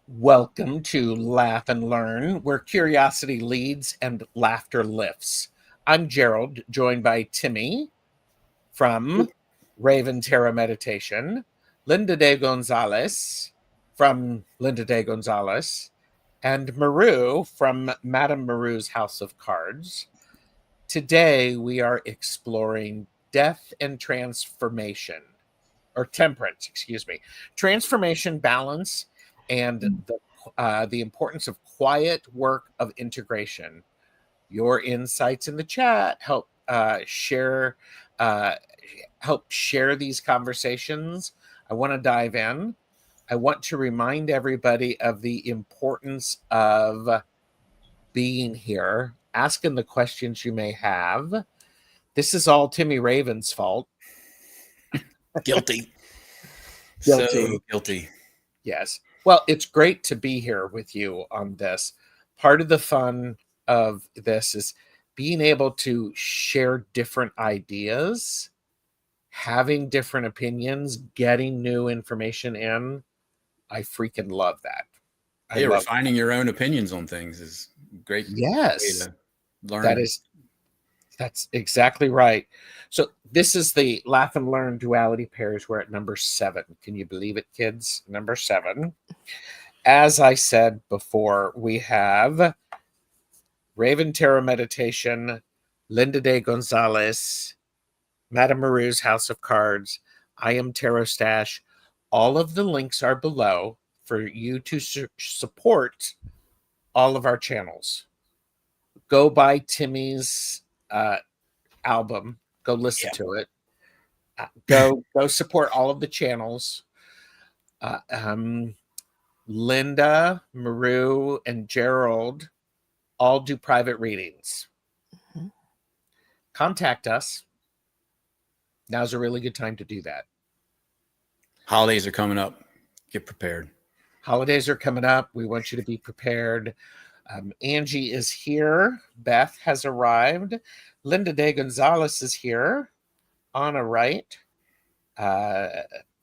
Welcome to Laugh and Learn, where curiosity leads and laughter lifts. I'm Gerald, joined by Timy from Raven Tarot Meditation, Linda de Gonzalez from Linda de Gonzalez, and Maru from Madame Maru's House of Cards. Today we are exploring death and transformation, or temperance, excuse me. Transformation, balance, and the importance of quiet work of integration. Your insights in the chat share these conversations. I want to dive in. I want to remind everybody of the importance of being here, asking the questions you may have. This is all Timy Raven's fault. Guilty. Guilty. So guilty. Yes. Well, it's great to be here with you on this. Part of the fun of this is being able to share different ideas, having different opinions, getting new information in. I freaking love that. Refining your own opinions on things is great. Yes. Way to learn. That's exactly right. So this is the Laugh and Learn Duality Pairs. We're at number 7. Can you believe it, kids? Number 7. As I said before, we have Raven Tarot Meditation, Linda de Gonzalez, Madame Maru's House of Cards. I am TarotStache. All of the links are below for you to support all of our channels. Go buy Timy's album. Go listen to it. Go support all of the channels. Linda, Maru, and Gerald all do private readings. Mm-hmm. Contact us. Now's a really good time to do that. Holidays are coming up. Get prepared. Holidays are coming up. We want you to be prepared. Angie is here. Beth has arrived. Linda de Gonzalez is here. Anna Wright.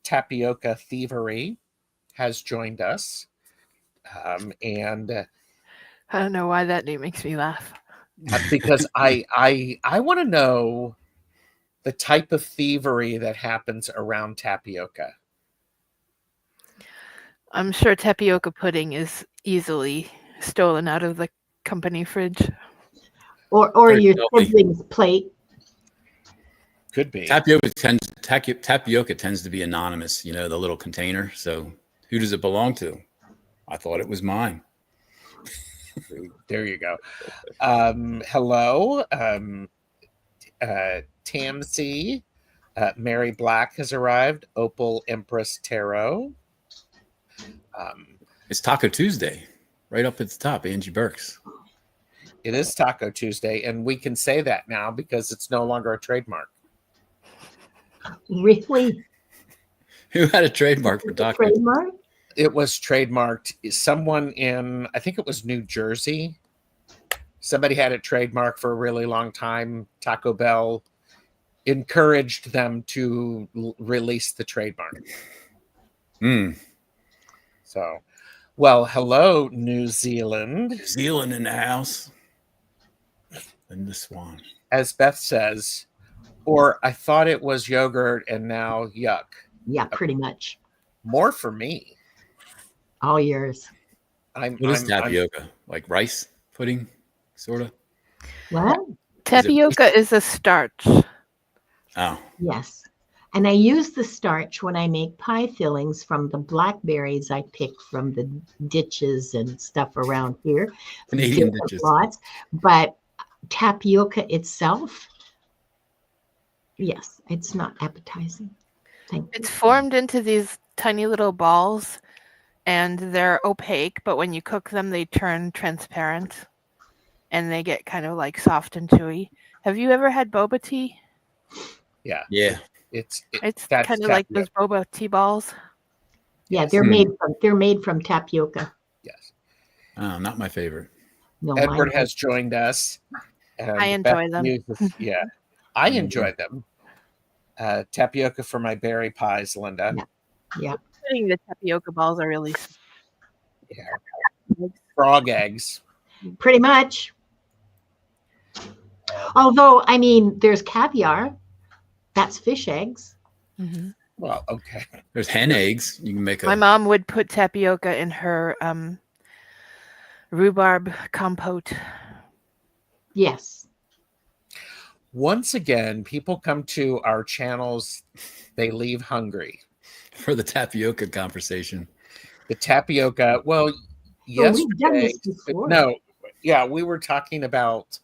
Tapioca Thievery has joined us. And I don't know why that name makes me laugh. Because I want to know the type of thievery that happens around tapioca. I'm sure tapioca pudding is easily stolen out of the company fridge. Or your sibling's plate. Could be. Tapioca tends to be anonymous, the little container. So who does it belong to? I thought it was mine. There you go. Hello. Tamsy. Mary Black has arrived. Opal Empress Tarot. It's Taco Tuesday. Right up at the top, Angie Burks. It is Taco Tuesday, and we can say that now because it's no longer a trademark. Really? Who had a trademark for Taco? Trademark? It was trademarked. Someone in, I think it was New Jersey. Somebody had it trademarked for a really long time. Taco Bell encouraged them to release the trademark. So, well, hello, New Zealand. New Zealand in the house. And the Swan. As Beth says, or I thought it was yogurt and now yuck. Yeah, pretty much. More for me. All yours. What is tapioca? Like rice pudding, sort of? What? Tapioca is a starch. Oh. Yes. And I use the starch when I make pie fillings from the blackberries I pick from the ditches and stuff around here. Canadian ditches. Lots. But tapioca itself, yes, it's not appetizing. It's formed into these tiny little balls, and they're opaque, but when you cook them, they turn transparent, and they get kind of like soft and chewy. Have you ever had boba tea? Yeah. Yeah. It's kind of like those boba tea balls. Yeah, they're made from tapioca. Yes. Oh, not my favorite. No, Edward has joined us. I enjoy them. I enjoy them. Tapioca for my berry pies, Linda. Yeah. Putting the tapioca balls are really. Yeah. Frog eggs. Pretty much. Although, I mean, there's caviar. That's fish eggs. Mm-hmm. Well, okay. There's hen eggs. You can make My mom would put tapioca in her rhubarb compote. Yes. Once again, people come to our channels, they leave hungry. for the tapioca conversation. The tapioca, well, Oh, we've done yesterday, this before. no, yeah, we were talking about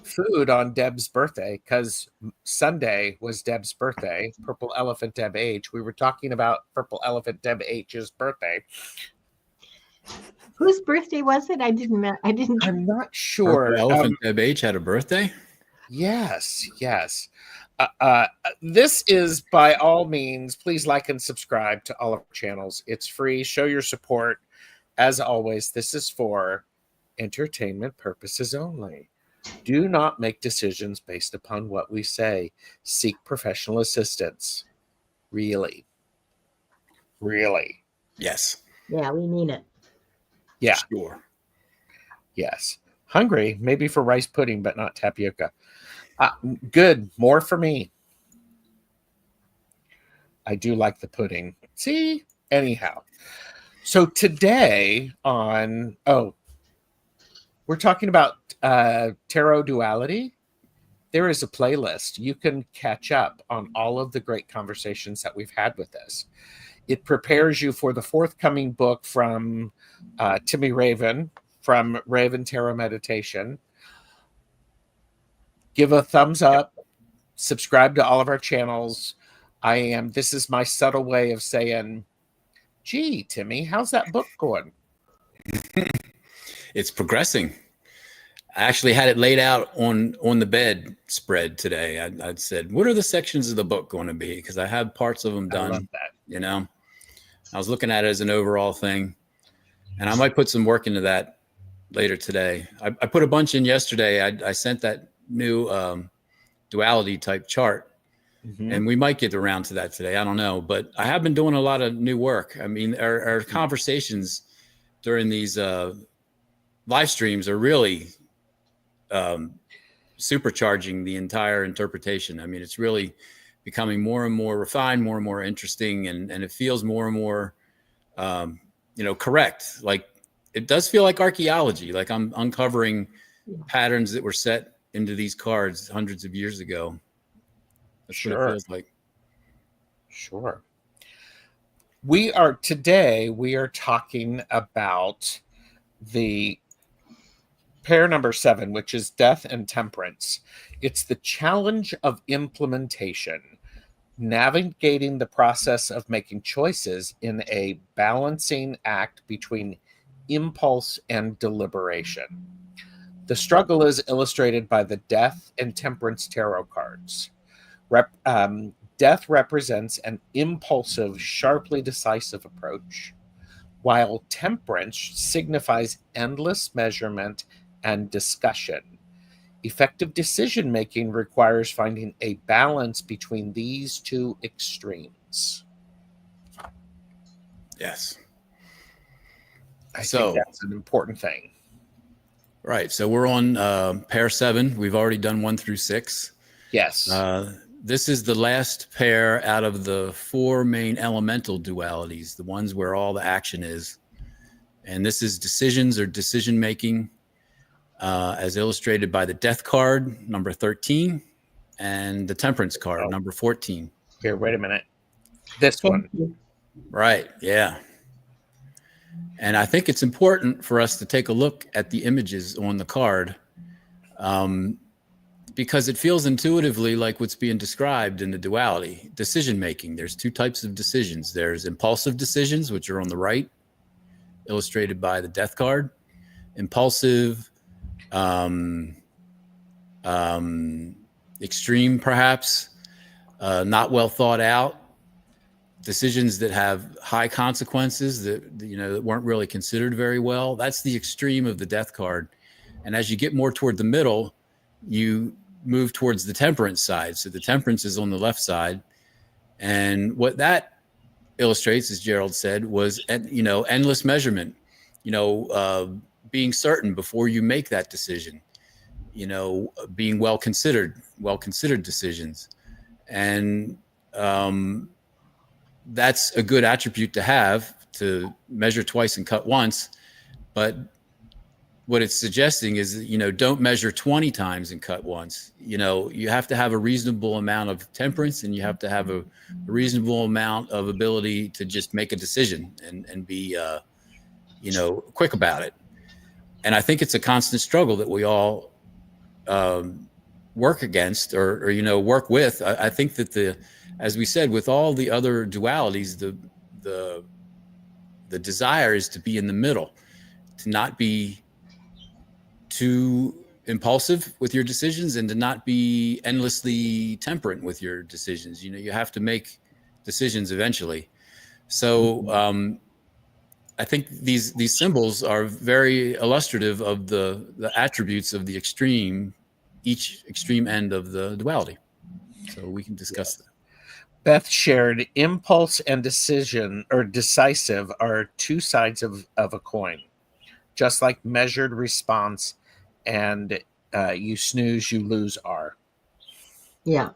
food on Deb's birthday because Sunday was Deb's birthday, Purple Elephant Deb H. We were talking about Purple Elephant Deb H's birthday. Whose birthday was it? I didn't. I'm not sure. Purple Elephant Deb H had a birthday? Yes. This is, by all means, please like and subscribe to all of our channels. It's free. Show your support. As always, this is for entertainment purposes only. Do not make decisions based upon what we say. Seek professional assistance. Really. Yes. Yeah, we mean it. Yeah. Sure. Yes. Hungry, maybe for rice pudding, but not tapioca. Good. More for me. I do like the pudding. See? Anyhow. So today we're talking about Tarot Duality. There is a playlist. You can catch up on all of the great conversations that we've had with this. It prepares you for the forthcoming book from Timy Raven, from Raven Tarot Meditation. Give a thumbs up. Subscribe to all of our channels. This is my subtle way of saying, gee, Timy, how's that book going? It's progressing. I actually had it laid out on the bed spread today. I'd said, what are the sections of the book going to be? Because I have parts of them done. I love that. You know, I was looking at it as an overall thing, and I might put some work into that later today. I put a bunch in yesterday. I sent that new duality type chart, and we might get around to that today. I don't know, but I have been doing a lot of new work. I mean, our conversations during these live streams are really supercharging the entire interpretation. I mean, it's really becoming more and more refined, more and more interesting, and it feels more and more, correct. Like it does feel like archaeology. Like I'm uncovering patterns that were set into these cards hundreds of years ago. That's what it feels like. Sure. We are talking about the pair number 7, which is Death and Temperance. It's the challenge of implementation, navigating the process of making choices in a balancing act between impulse and deliberation. The struggle is illustrated by the Death and Temperance tarot cards. Death represents an impulsive, sharply decisive approach, while Temperance signifies endless measurement and discussion. Effective decision-making requires finding a balance between these two extremes. Yes. I think that's an important thing. Right. So we're on pair 7. We've already done 1 through 6. Yes. This is the last pair out of the 4 main elemental dualities, the ones where all the action is. And this is decisions or decision making, as illustrated by the Death card, number 13, and the Temperance card, number 14. Here, wait a minute. This one. Right. Yeah. And I think it's important for us to take a look at the images on the card, because it feels intuitively like what's being described in the duality. Decision making. There's 2 types of decisions. There's impulsive decisions, which are on the right, illustrated by the Death card. Impulsive, extreme, perhaps, not well thought out. Decisions that have high consequences that weren't really considered very well. That's the extreme of the Death card. And as you get more toward the middle, you move towards the Temperance side. So the Temperance is on the left side. And what that illustrates, as Gerald said, was endless measurement. being certain before you make that decision, being well considered decisions. And that's a good attribute to have, to measure twice and cut once. But what it's suggesting is, don't measure 20 times and cut once. You have to have a reasonable amount of temperance, and you have to have a reasonable amount of ability to just make a decision and be, quick about it. And I think it's a constant struggle that we all work against or work with. I think that as we said, with all the other dualities, the desire is to be in the middle, to not be too impulsive with your decisions and to not be endlessly temperate with your decisions. You have to make decisions eventually. So I think these symbols are very illustrative of the attributes of each extreme end of the duality. So we can discuss that. Beth shared impulse and decision or decisive are two sides of a coin, just like measured response and you snooze, you lose are. Yeah.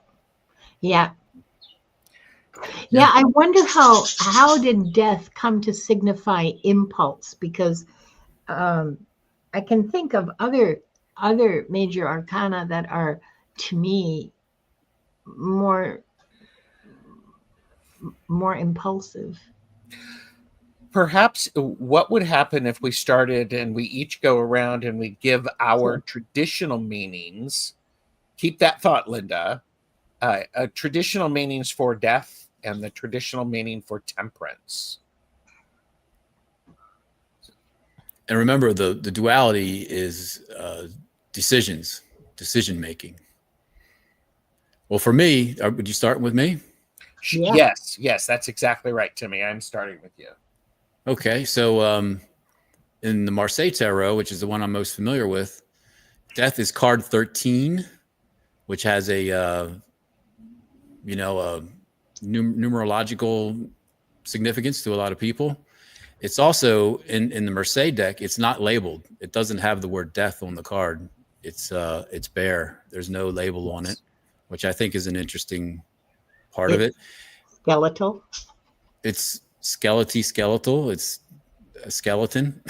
I wonder how did death come to signify impulse? Because I can think of other major arcana that are, to me, more impulsive. Perhaps what would happen if we started and we each go around and we give our traditional meanings. Keep that thought, Linda. Traditional meanings for death and the traditional meaning for temperance. And remember, the duality is decision making. Well, for me, would you start with me? Yeah. Yes, that's exactly right, Timmy. I'm starting with you. Okay, so in the Marseille Tarot, which is the one I'm most familiar with, death is card 13, which has a numerological significance to a lot of people. It's also in the Marseille deck. It's not labeled. It doesn't have the word death on the card. It's bare. There's no label on it, which I think is an interesting part of it. Skeletal. It's skeletal. It's a skeleton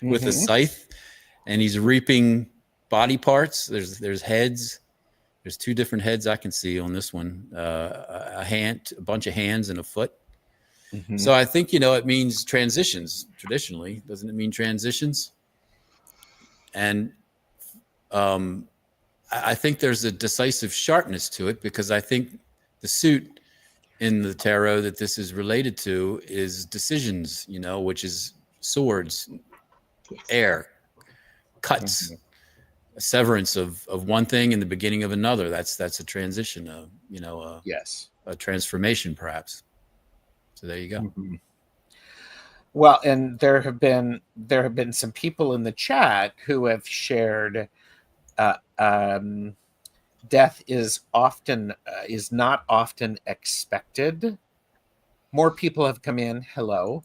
with a scythe, and he's reaping body parts. There's heads. There's two different heads I can see on this one. A bunch of hands, and a foot. Mm-hmm. So I think it means transitions. Traditionally, doesn't it mean transitions? And I think there's a decisive sharpness to it, because I think the suit in the tarot that this is related to is decisions, which is swords, air, cuts, a severance of one thing in the beginning of another. That's a transition, a transformation, perhaps. So there you go. Mm-hmm. Well, and there have been some people in the chat who have shared death is not often expected. More people have come in. Hello.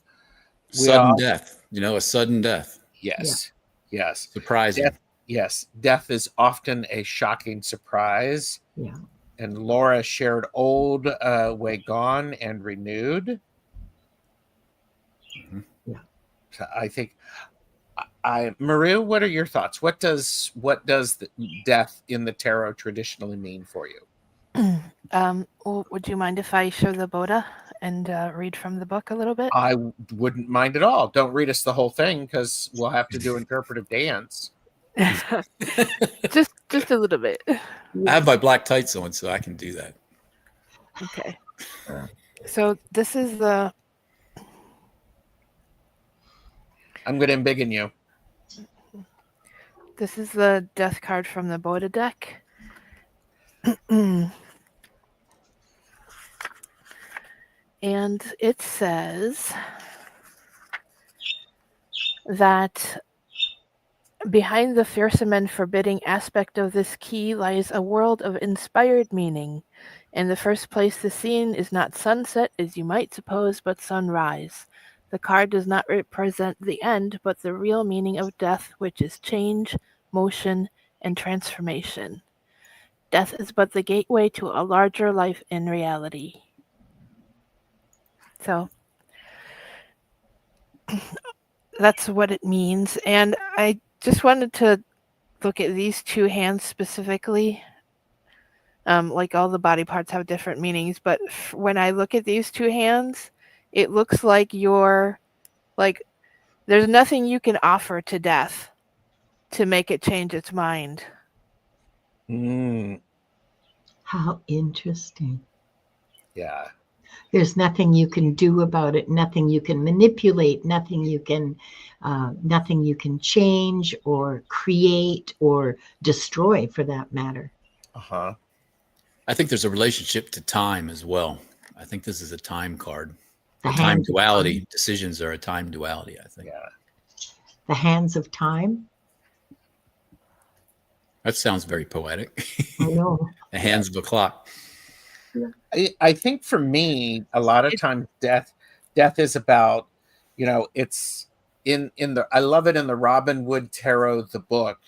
Sudden death. A sudden death. Yes. Yeah. Yes. Surprising. Death is often a shocking surprise. Yeah. And Laura shared old, way gone, and renewed. Mm-hmm. Yeah. So I think, Maru, what are your thoughts? What does the death in the tarot traditionally mean for you? Well, would you mind if I show the Boda and read from the book a little bit? I wouldn't mind at all. Don't read us the whole thing, because we'll have to do interpretive dance. just a little bit. I have my black tights on, so I can do that. Okay. So this is the... I'm going to embiggen you. This is the death card from the Boda deck. And it says that behind the fearsome and forbidding aspect of this key lies a world of inspired meaning. In the first place, the scene is not sunset, as you might suppose, but sunrise. The card does not represent the end, but the real meaning of death, which is change, motion, and transformation. Death is but the gateway to a larger life in reality. So that's what it means. And I just wanted to look at these two hands specifically. Like all the body parts have different meanings, but when I look at these two hands, it looks like you're like, there's nothing you can offer to death to make it change its mind. How interesting. Yeah. There's nothing you can do about it, nothing you can manipulate, nothing you can change or create or destroy, for that matter. Uh-huh. I think there's a relationship to time as well. I think this is a time card. The A time hands of duality. time. Decisions are a time duality, I think. Yeah. The hands of time. That sounds very poetic. I know. The hands of a clock. I think for me, a lot of times death is about, it's in the, I love it in the Robin Wood Tarot, the book.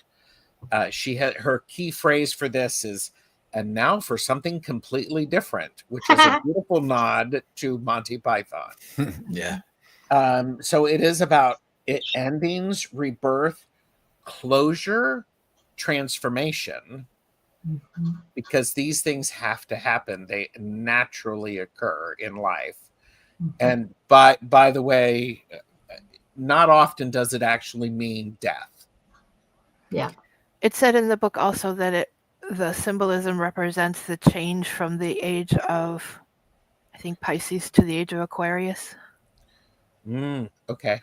She had, her key phrase for this is, and now for something completely different, which is a beautiful nod to Monty Python. Yeah. So it is about endings, rebirth, closure, transformation. Mm-hmm. Because these things have to happen. They naturally occur in life. Mm-hmm. And by the way, not often does it actually mean death. Yeah. It said in the book also that the symbolism represents the change from the age of, I think, Pisces to the age of Aquarius. Okay.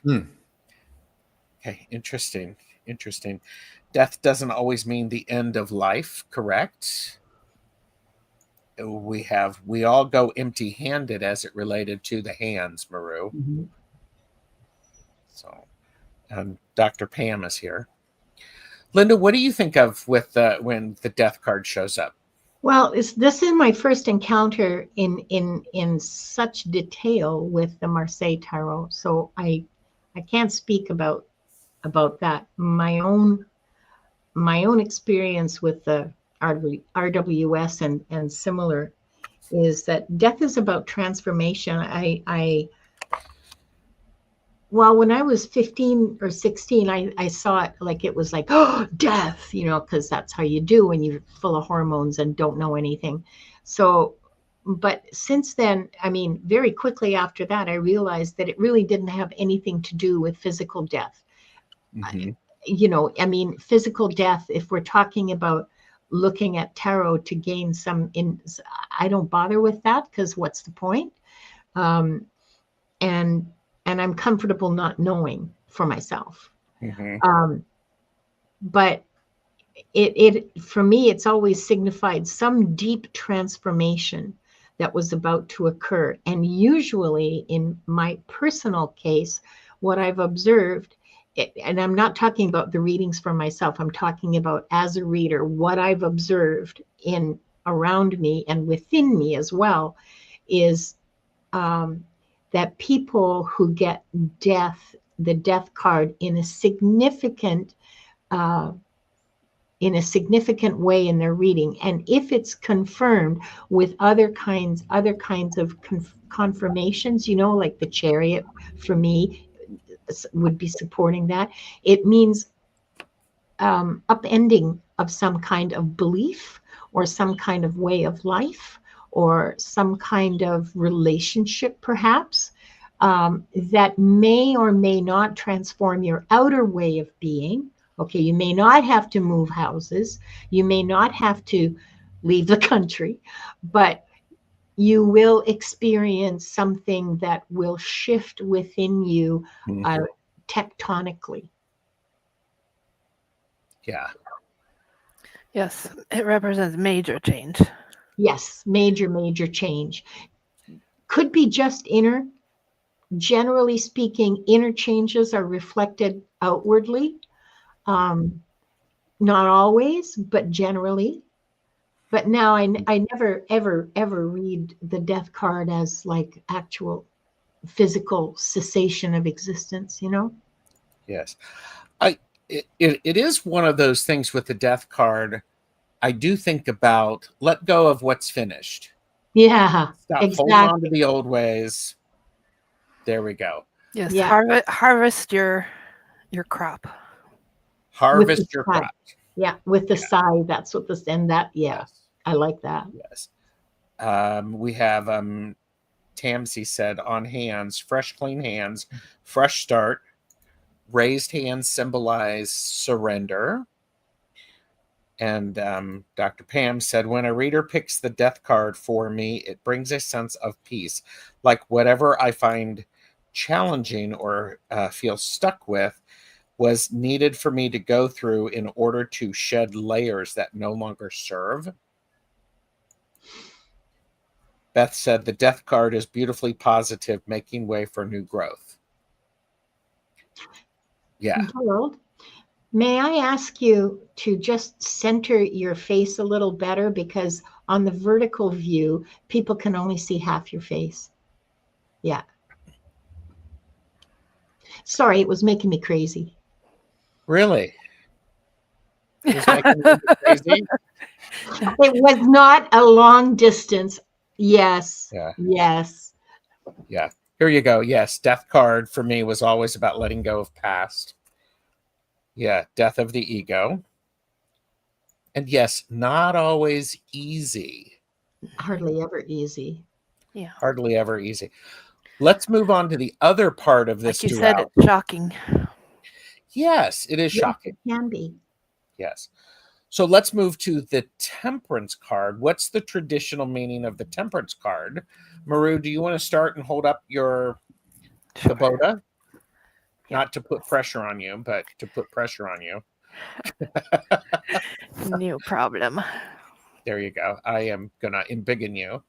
Okay, interesting. Death doesn't always mean the end of life, correct? We all go empty-handed as it related to the hands, Maru. Mm-hmm. So, Dr. Pam is here. Linda, what do you think of with when the death card shows up? Well, this is my first encounter in such detail with the Marseille Tarot, so I can't speak about that. My own experience with the RWS and similar is that death is about transformation. Well, when I was 15 or 16, I saw it like it was like, oh, death, because that's how you do when you're full of hormones and don't know anything. So, but since then, I mean, very quickly after that, I realized that it really didn't have anything to do with physical death. Mm-hmm. I mean, physical death, if we're talking about looking at tarot to gain I don't bother with that, because what's the point? And I'm comfortable not knowing for myself. Mm-hmm. But it for me, it's always signified some deep transformation that was about to occur. And usually in my personal case, what I've observed, and I'm not talking about the readings for myself, I'm talking about as a reader, what I've observed in around me and within me as well, is that people who get the death card in a significant way in their reading, and if it's confirmed with other kinds of confirmations, like the Chariot for me would be supporting that, it means upending of some kind of belief or some kind of way of life or some kind of relationship, perhaps, that may or may not transform your outer way of being. Okay, you may not have to move houses, you may not have to leave the country, but you will experience something that will shift within you tectonically. Yeah. Yes, it represents major change. Yes, major change. Could be just inner. Generally speaking, inner changes are reflected outwardly. Not always, but generally. But now I never, ever read the death card as like actual physical cessation of existence, you know? Yes. It is one of those things with the death card. I do think about let go of what's finished. Yeah, Stop holding on to exactly. the old ways. There we go. Yes, Yeah. harvest your crop. Harvest your sigh. crop. Yeah, with the Yeah. sigh. That's what this and that. Yeah, Yes. I like that. Yes. We have Tamsi said on hands, fresh, clean hands, fresh start. Raised hands symbolize surrender. And Dr. Pam said, when a reader picks the death card for me, it brings a sense of peace. Like whatever I find challenging or feel stuck with was needed for me to go through in order to shed layers that no longer serve. Beth said, the death card is beautifully positive, making way for new growth. Yeah. Gerald, may I ask you to just center your face a little better, because on the vertical view, people can only see half your face. Yeah. Sorry, it was making me crazy. Really? It was making me crazy? It was not a long distance. Yes. Yeah. Yes. Yeah. Here you go. Yes. Death card for me was always about letting go of past. Yeah. Death of the ego. And yes, not always easy. Hardly ever easy. Yeah. Hardly ever easy. Let's move on to the other part of this Like you said, duality. it's shocking. Yes, it is Yes, shocking. it can be. Yes. So let's move to the temperance card. What's the traditional meaning of the temperance card? Maru, do you want to start and hold up your Sure. Kubota? Yeah. Not to put pressure on you, but to put pressure on you. No problem. There you go. I am going to embiggen you.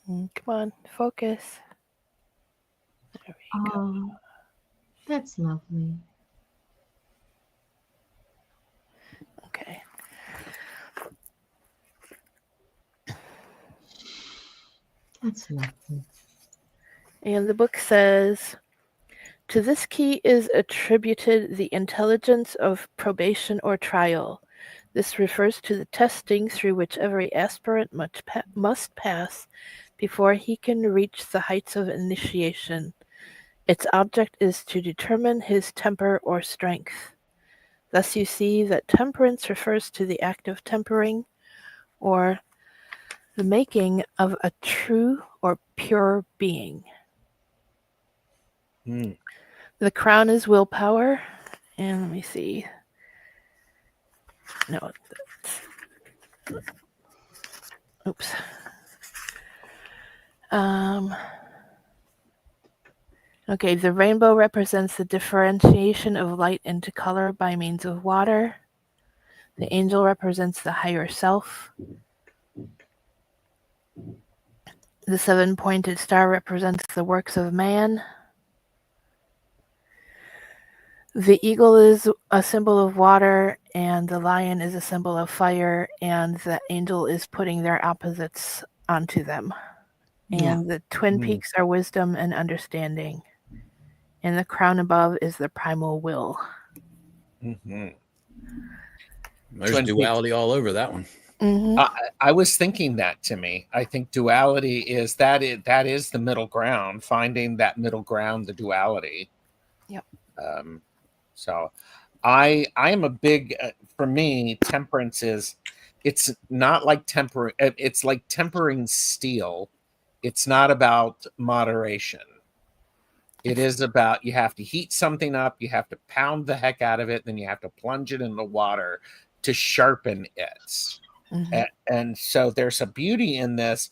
Come on, focus. There we go. Oh, that's lovely. Okay. That's lovely. And the book says, to this key is attributed the intelligence of probation or trial. This refers to the testing through which every aspirant must pass before he can reach the heights of initiation. Its object is to determine his temper or strength. Thus you see that temperance refers to the act of tempering, or the making of a true or pure being. Mm. The crown is willpower, and let me see. No, oops. Okay, the rainbow represents the differentiation of light into color by means of water. The angel represents the higher self. The seven-pointed star represents the works of man. The eagle is a symbol of water, and the lion is a symbol of fire, and the angel is putting their opposites onto them. And the twin peaks are wisdom and understanding. And the crown above is the primal will. Mm-hmm. There's Twin duality all over that one. Mm-hmm. I was thinking that, to me. I think duality is that is the middle ground, finding that middle ground, the duality. Yep. So I am a big, for me, temperance is, it's not like tempering, it's like tempering steel. It's not about moderation. It is about, you have to heat something up, you have to pound the heck out of it, then you have to plunge it in the water to sharpen it. Mm-hmm. And so there's a beauty in this.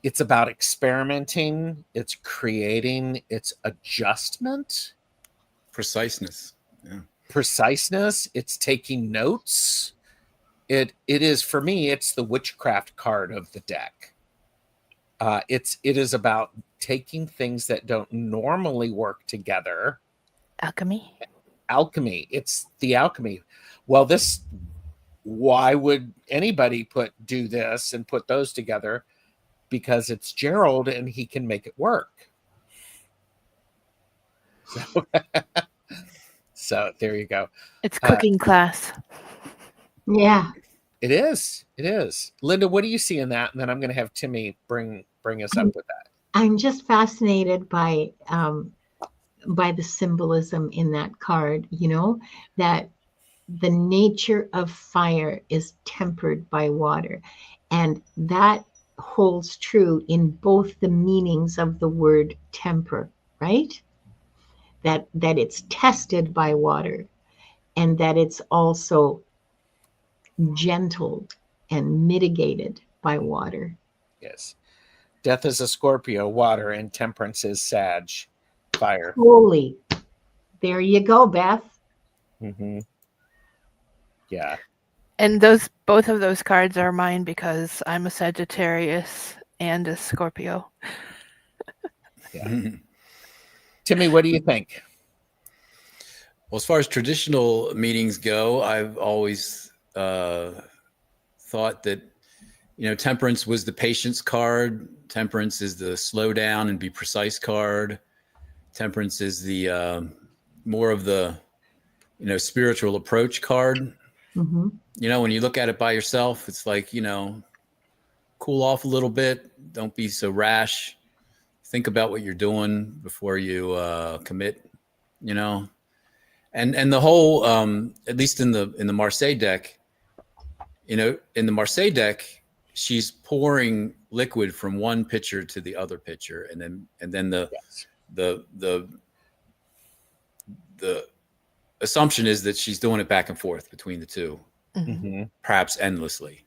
It's about experimenting, it's creating, it's adjustment, Preciseness. Yeah. preciseness, it's taking notes. It is, for me, it's the witchcraft card of the deck. It is about taking things that don't normally work together. Alchemy. It's the alchemy. Well, why would anybody do this and put those together? because it's Gerald and he can make it work. So there you go. It's cooking class. Yeah. It is. It is. Linda, what do you see in that? And then I'm going to have Timy bring us up with that. I'm just fascinated by the symbolism in that card, you know, that the nature of fire is tempered by water. And that holds true in both the meanings of the word temper, right? That it's tested by water, and that it's also gentled and mitigated by water. Yes. Death is a Scorpio, water, and temperance is Sag, fire. Holy. There you go, Beth. Mm-hmm. Yeah. And both of those cards are mine because I'm a Sagittarius and a Scorpio. Yeah. Timy, what do you think? Well, as far as traditional meetings go, I've always thought that, you know, temperance was the patience card. Temperance is the slow down and be precise card. Temperance is the more of the, you know, spiritual approach card. Mm-hmm. You know, when you look at it by yourself, it's like, you know, cool off a little bit. Don't be so rash. Think about what you're doing before you commit, you know. And the whole, at least in the Marseille deck, you know, in the Marseille deck, she's pouring liquid from one pitcher to the other pitcher, and then the assumption is that she's doing it back and forth between the two, Mm-hmm. perhaps endlessly.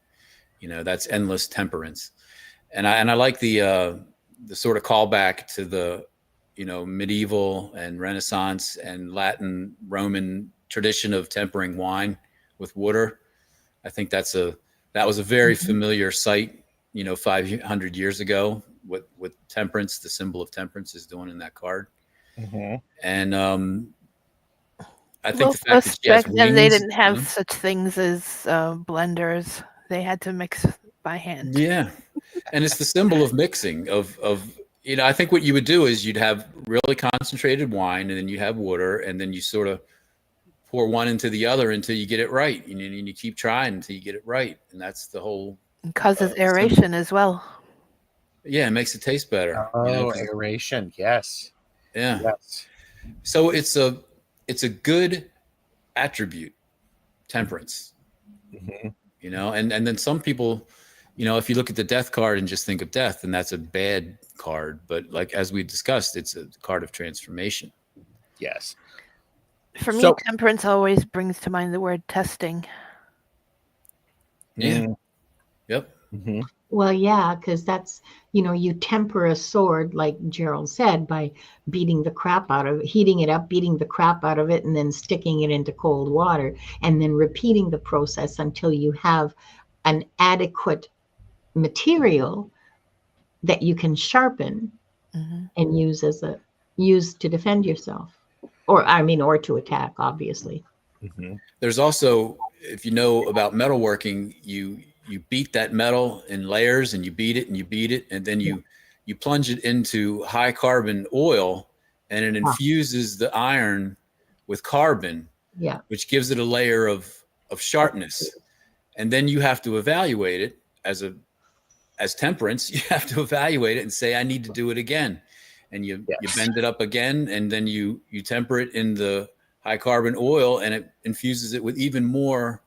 You know, that's endless temperance, and I like the sort of callback to the, you know, medieval and Renaissance and Latin Roman tradition of tempering wine with water. I think that was a very familiar sight, you know, 500 years ago, what temperance, the symbol of temperance, is doing in that card. Mm-hmm. And I think the Well, fact that she has back then they wings, didn't have you know? such things as blenders. They had to mix by hand. Yeah, and it's the symbol of mixing of you know, I think what you would do is you'd have really concentrated wine, and then you have water, and then you sort of pour one into the other until you get it right, and you keep trying until you get it right, and that's the whole. It causes symbol. aeration as well. Yeah, it makes it taste better. Oh, you know, 'cause- aeration. Yes. yeah. Yes. So it's a good attribute, temperance. Mm-hmm. You know, and then some people, you know, if you look at the death card and just think of death, then that's a bad card. But like, as we discussed, it's a card of transformation. Yes. For me, So- temperance always brings to mind the word testing. Yeah. Yep. Mm-hmm. Well, yeah, because that's, you know, you temper a sword, like Gerald said, by beating the crap out of it, heating it up, beating the crap out of it, and then sticking it into cold water, and then repeating the process until you have an adequate material that you can sharpen and use to defend yourself, or to attack, obviously. Mm-hmm. There's also, if you know about metalworking, you beat that metal in layers, and you beat it and you beat it, and then you plunge it into high carbon oil, and it infuses the iron with carbon, which gives it a layer of sharpness. And then you have to evaluate it as temperance. You have to evaluate it and say, I need to do it again. And you bend it up again, and then you temper it in the high carbon oil, and it infuses it with even more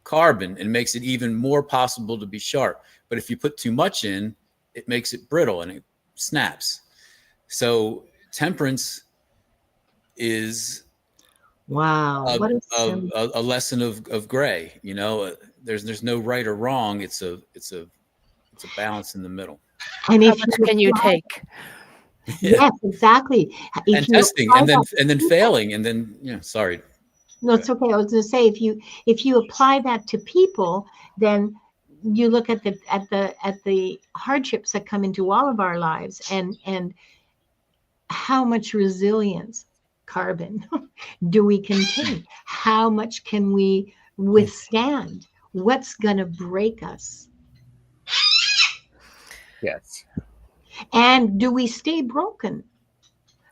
carbon and makes it even more possible to be sharp. But if you put too much in, it makes it brittle and it snaps. So temperance is a lesson of gray. You know, there's no right or wrong. It's a balance in the middle. And How much can you take? Yes, exactly. And testing, and then failing, and then sorry. No, it's okay. I was going to say, if you apply that to people, then you look at the hardships that come into all of our lives, and how much resilience, carbon, do we contain? How much can we withstand? What's going to break us? Yes. And do we stay broken?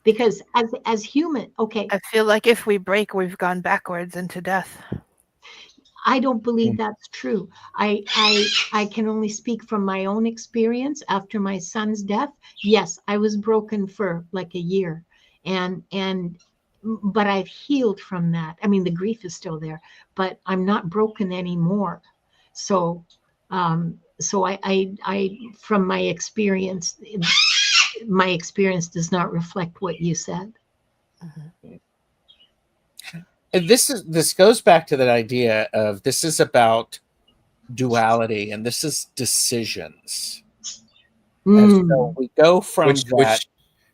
Because as human, okay, I feel like if we break, we've gone backwards into death. I don't believe that's true. I can only speak from my own experience after my son's death. Yes, I was broken for like a year, but I've healed from that. I mean, the grief is still there, but I'm not broken anymore. So, I from my experience does not reflect what you said. And this goes back to that idea of this is about duality and this is decisions. And so we go from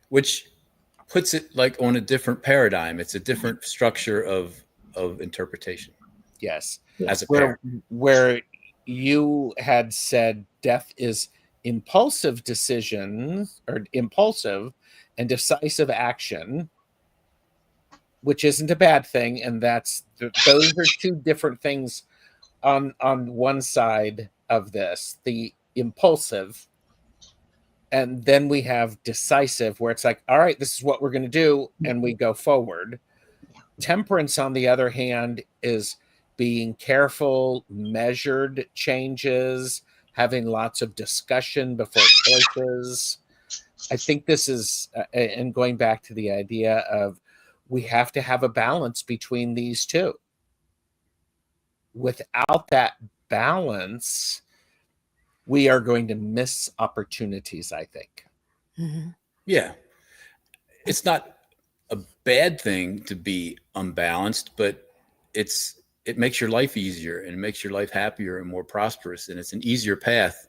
which puts it like on a different paradigm. It's a different structure of interpretation. Yes. As a pair. Where you had said death is impulsive decisions or impulsive and decisive action, which isn't a bad thing. And those are two different things on one side of this, the impulsive. And then we have decisive, where it's like, all right, this is what we're going to do. And we go forward. Temperance, on the other hand, is being careful, measured changes, having lots of discussion before choices. I think this is, and going back to the idea of we have to have a balance between these two. Without that balance, we are going to miss opportunities, I think. Mm-hmm. Yeah. It's not a bad thing to be unbalanced, but it makes your life easier and it makes your life happier and more prosperous. And it's an easier path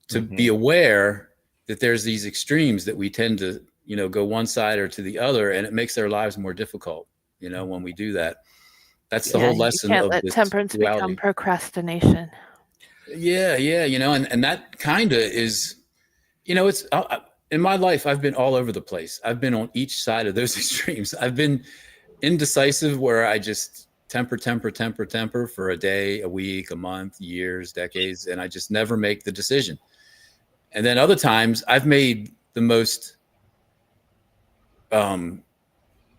to be aware that there's these extremes that we tend to, go one side or to the other, and it makes our lives more difficult, when we do that. That's the whole lesson you can't of let this temperance duality. become procrastination. Yeah. And that kind of is, it's in my life, I've been all over the place. I've been on each side of those extremes. I've been indecisive, where I just temper for a day, a week, a month, years, decades, and I just never make the decision. And then other times I've made the most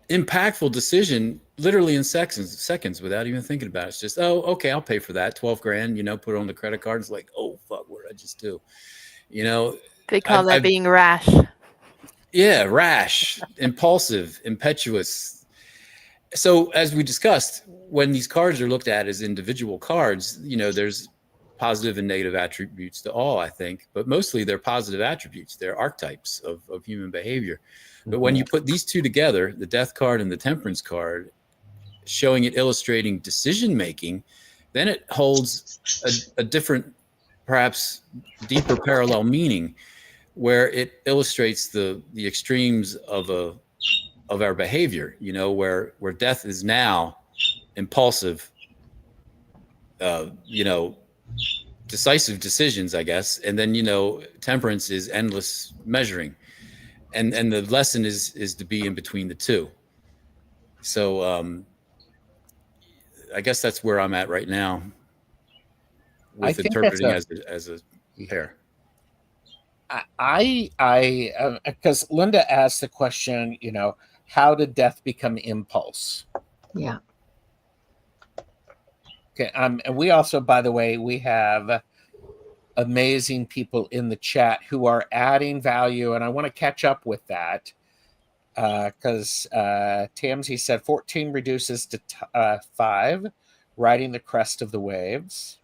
impactful decision literally in seconds without even thinking about it. It's just, oh, okay, I'll pay for that. 12 grand, put it on the credit card. It's like, oh, fuck, what did I just do? They call that being rash. Yeah, rash, impulsive, impetuous. So as we discussed, when these cards are looked at as individual cards, there's positive and negative attributes to all, I think, but mostly they're positive attributes. They're archetypes of human behavior. But when you put these two together, the death card and the temperance card, showing it illustrating decision-making, then it holds a different, perhaps deeper parallel meaning, where it illustrates the extremes of our behavior, where death is now impulsive, decisive decisions, I guess. And then, temperance is endless measuring. And the lesson is to be in between the two. So I guess that's where I'm at right now with interpreting as a pair. I because Linda asked the question, how did death become impulse? Yeah. Okay. And we also, by the way, we have amazing people in the chat who are adding value, and I want to catch up with that because Tamsy said 14 reduces to 5, riding the crest of the waves.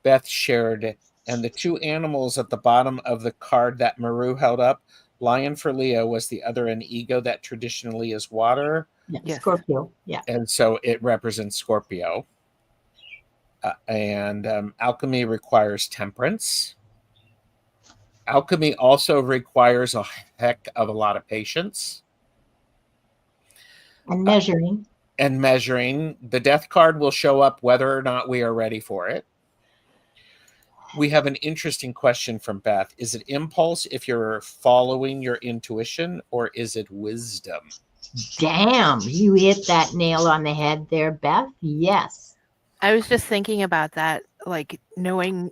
Beth shared, and the two animals at the bottom of the card that Maru held up, lion for Leo was the other, an ego that traditionally is water. Yes. Scorpio. Yeah. And so it represents Scorpio. And alchemy requires temperance. Alchemy also requires a heck of a lot of patience. And measuring. The death card will show up whether or not we are ready for it. We have an interesting question from Beth. Is it impulse if you're following your intuition, or is it wisdom? Damn, you hit that nail on the head there, Beth. Yes. I was just thinking about that, like knowing,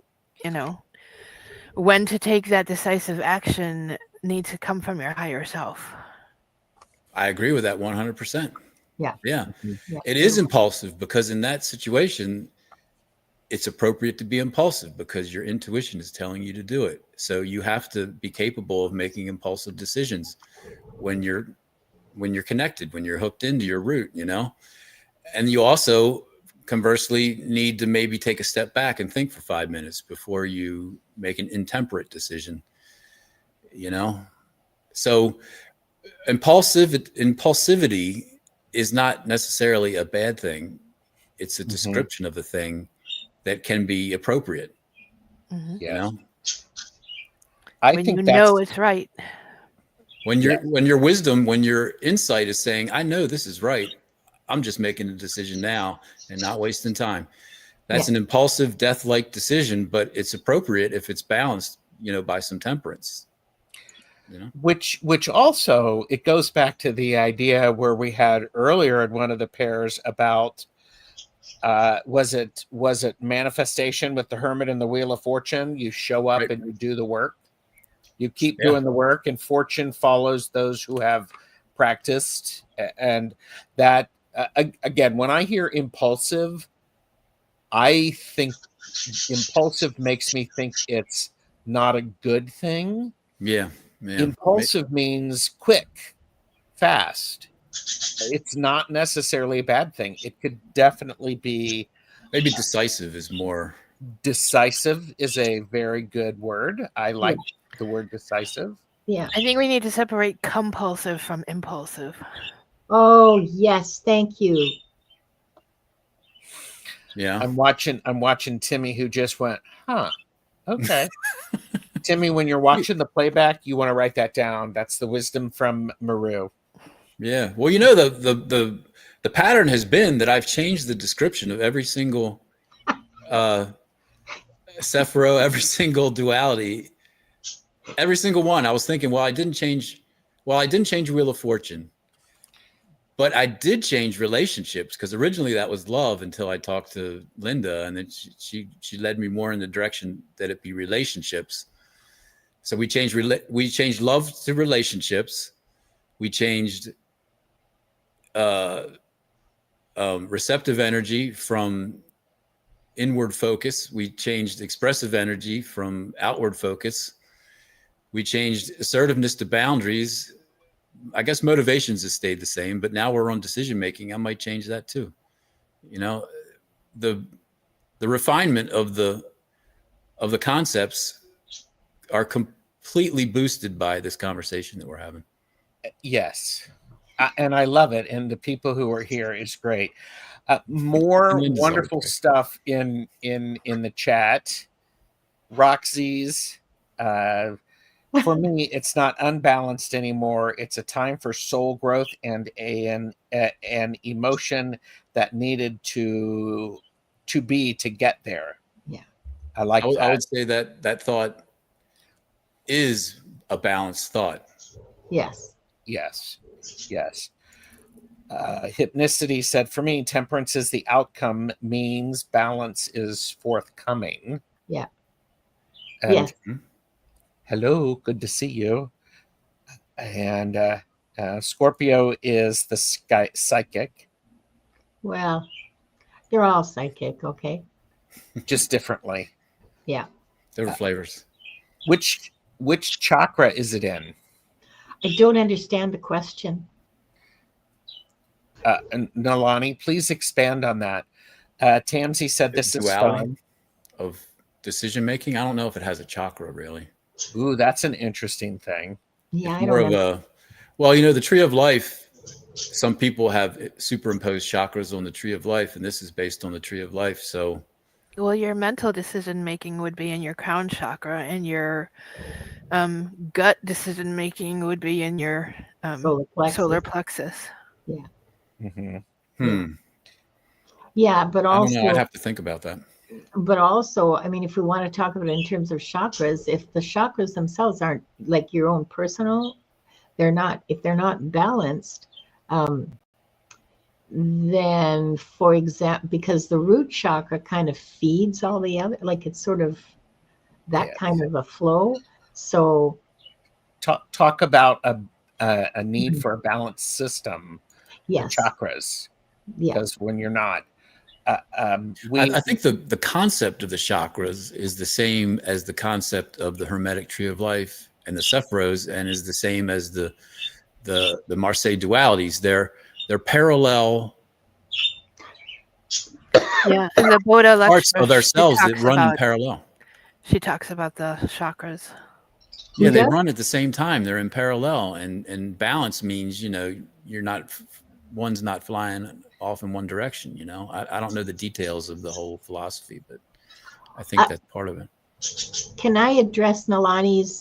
when to take that decisive action needs to come from your higher self. I agree with that 100%. Yeah. Yeah. Yeah. It is impulsive because in that situation, it's appropriate to be impulsive because your intuition is telling you to do it. So you have to be capable of making impulsive decisions when you're connected, when you're hooked into your root, you know? And you also conversely need to maybe take a step back and think for 5 minutes before you make an intemperate decision, you know? So impulsivity is not necessarily a bad thing. It's a description of a thing that can be appropriate. Mm-hmm. You know, I When think you that's know it's right. when your wisdom, when your insight is saying, I know this is right. I'm just making a decision now and not wasting time. That's an impulsive, death-like decision, but it's appropriate if it's balanced, you know, by some temperance. You know, which also it goes back to the idea where we had earlier in one of the pairs about was it manifestation with the Hermit and the Wheel of Fortune? You show up Right. and you do the work. You keep Yeah. doing the work, and fortune follows those who have practiced. And that again, when I hear impulsive, I think impulsive makes me think it's not a good thing. Yeah. Impulsive means quick, fast. It's not necessarily a bad thing. It could definitely be Maybe decisive is more. decisive is a very good word. I like the word decisive. Yeah. I think we need to separate compulsive from impulsive. Oh, yes. Thank you. Yeah. I'm watching Timmy, who just went, huh? Okay. Timmy, when you're watching the playback, you want to write that down. That's the wisdom from Maru. Yeah. Well, you know, the pattern has been that I've changed the description of every single Sephiro, every single duality, every single one. I was thinking, well, I didn't change Wheel of Fortune, but I did change relationships because originally that was love until I talked to Linda, and then she led me more in the direction that it be relationships. So we changed love to relationships. We changed receptive energy from inward focus. We changed expressive energy from outward focus. We changed assertiveness to boundaries. I guess motivations has stayed the same, but now we're on decision making. I might change that too. You know, the refinement of the concepts are completely boosted by this conversation that we're having. Yes. And I love it. And the people who are here is great. More wonderful stuff in the chat. Roxy's, for me, it's not unbalanced anymore. It's a time for soul growth and an emotion that needed to get there. Yeah, I like that. I would say that thought is a balanced thought. Yes. Yes. Hypnicity said, for me, temperance is the outcome, means balance is forthcoming. Yeah. And yes. Hello, good to see you. And Scorpio is the psychic. Well, they're all psychic, okay? Just differently. Yeah. Different flavors. Which chakra is it in? I don't understand the question. Nalani, please expand on that. Tamsi said this is fun. Of decision making. I don't know if it has a chakra really. Ooh, that's an interesting thing. Yeah, it's more of a, well, you know, the tree of life. Some people have superimposed chakras on the tree of life, and this is based on the tree of life. So, well, your mental decision making would be in your crown chakra, and your gut decision making would be in your solar plexus. Yeah. Mm-hmm. Yeah, but also I'd have to think about that. But also, I mean, if we want to talk about it in terms of chakras, if the chakras themselves aren't like your own personal, if they're not balanced, then, for example, because the root chakra kind of feeds all the other, like it's sort of that Yes. kind of a flow. So Talk about a need for a balanced system for yes, chakras, yeah, because when you're not, I think the concept of the chakras is the same as the concept of the Hermetic Tree of Life and the Sephiros, and is the same as the Marseille dualities. They're parallel Yeah, in the Buddha parts lecture, of ourselves that run in parallel. she talks about the chakras. Yeah, they Yeah. run at the same time. They're in parallel, and balance means, you're not, one's not flying off in one direction. I don't know the details of the whole philosophy, but I think that's part of it. Can I address Nalani's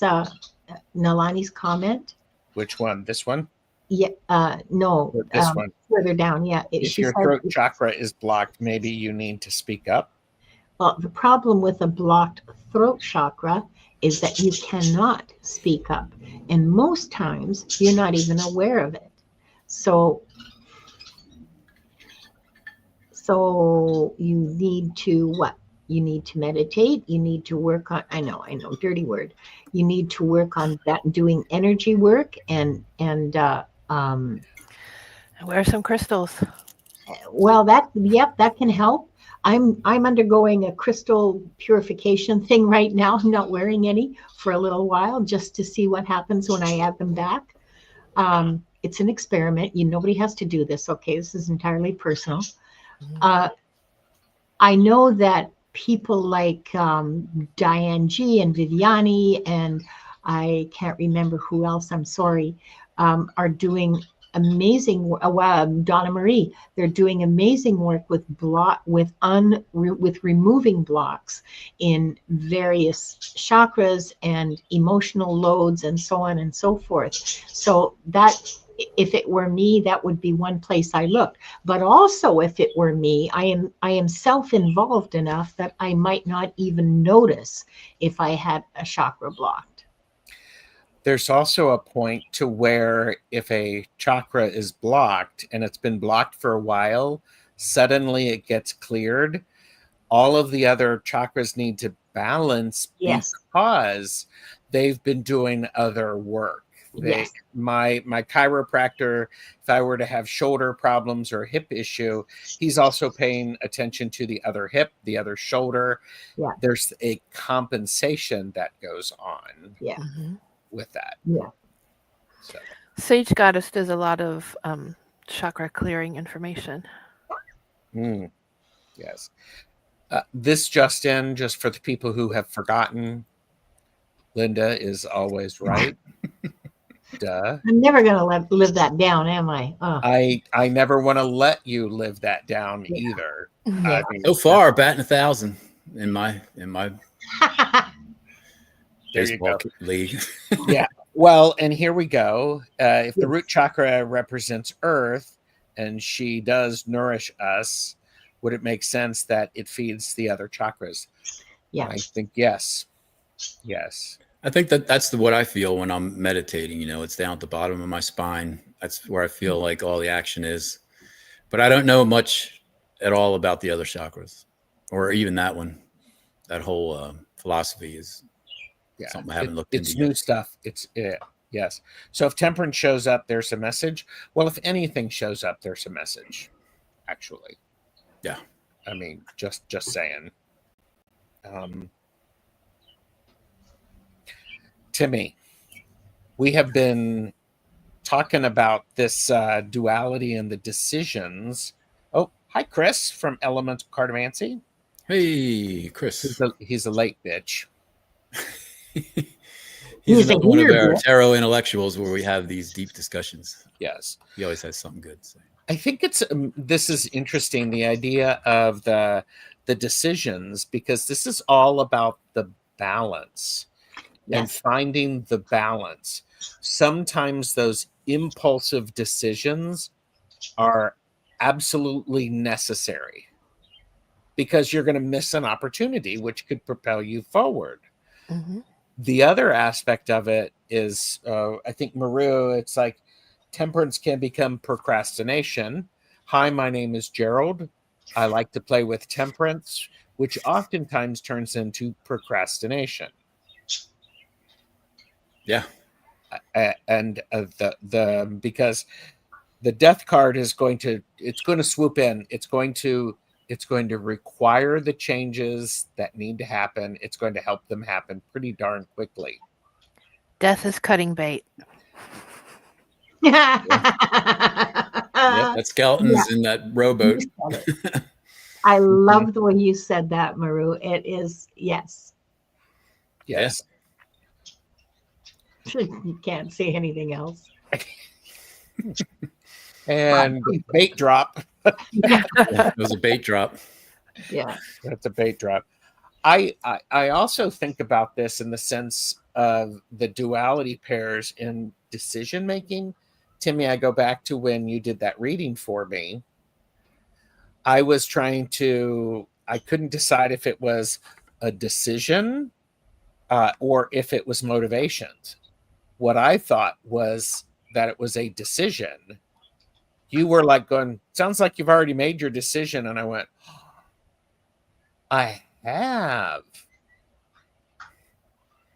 comment? which one? This one? Yeah, no, Or this one? further down. Yeah, If she your said, throat chakra is blocked, maybe you need to speak up. well, the problem with a blocked throat chakra is that you cannot speak up, and most times you're not even aware of it. So you need to what? You need to meditate. You need to work on, I know, dirty word. You need to work on that, doing energy work and Wear some crystals. well, that can help. I'm undergoing a crystal purification thing right now. I'm not wearing any for a little while just to see what happens when I add them back. It's an experiment. Nobody has to do this. Okay, this is entirely personal. I know that people like Diane G and Viviani, and I can't remember who else, I'm sorry, are doing amazing, Donna Marie, they're doing amazing work with removing blocks in various chakras and emotional loads and so on and so forth. So that, if it were me, that would be one place I looked. But also, if it were me, I am self-involved enough that I might not even notice if I had a chakra blocked. There's also a point to where if a chakra is blocked and it's been blocked for a while, suddenly it gets cleared. All of the other chakras need to balance because they've been doing other work. My chiropractor, if I were to have shoulder problems or a hip issue, he's also paying attention to the other hip, the other shoulder. Yeah. There's a compensation that goes on. Yeah. Mm-hmm. With that. Yeah. So. Sage Goddess does a lot of chakra clearing information. Yes. This just in, just for the people who have forgotten, Linda is always right. Duh. I'm never going to live that down, am I? Oh. I never want to let you live that down either. Yeah. I mean, So far, batting 1,000 in my baseball league. Yeah. Well, and here we go. If the root chakra represents Earth and she does nourish us, would it make sense that it feeds the other chakras? Yeah. I think yes. Yes. I think that's what I feel when I'm meditating. It's down at the bottom of my spine. That's where I feel like all the action is. But I don't know much at all about the other chakras, or even that one. That whole philosophy is something I haven't looked into. It's new stuff. Yes. So if temperance shows up, there's a message. Well, if anything shows up, there's a message. Actually. Yeah. I mean, just saying. Timmy, we have been talking about this duality and the decisions. Oh, hi, Chris from Elemental Cartomancy. Hey, Chris. He's a late bitch. He's another one of our tarot intellectuals where we have these deep discussions. Yes. He always has something good to say. I think this is interesting, the idea of the decisions, because this is all about the balance and finding the balance. Sometimes those impulsive decisions are absolutely necessary because you're going to miss an opportunity which could propel you forward. Mm-hmm. The other aspect of it is, I think, Maru, it's like temperance can become procrastination. Hi, my name is Gerald. I like to play with temperance. which oftentimes turns into procrastination. Yeah. And because the death card is going to swoop in. It's going to require the changes that need to happen. It's going to help them happen pretty darn quickly. Death is cutting bait. Yep, that skeleton's in that rowboat. I love the way you said that, Maru. It is, yes. Yes. You can't say anything else. And bait drop. Yeah, it was a bait drop. Yeah. That's a bait drop. I also think about this in the sense of the duality pairs in decision making. Timy, I go back to when you did that reading for me. I couldn't decide if it was a decision or if it was motivations. What I thought was that it was a decision. You were like going, sounds like you've already made your decision. And I went, I have.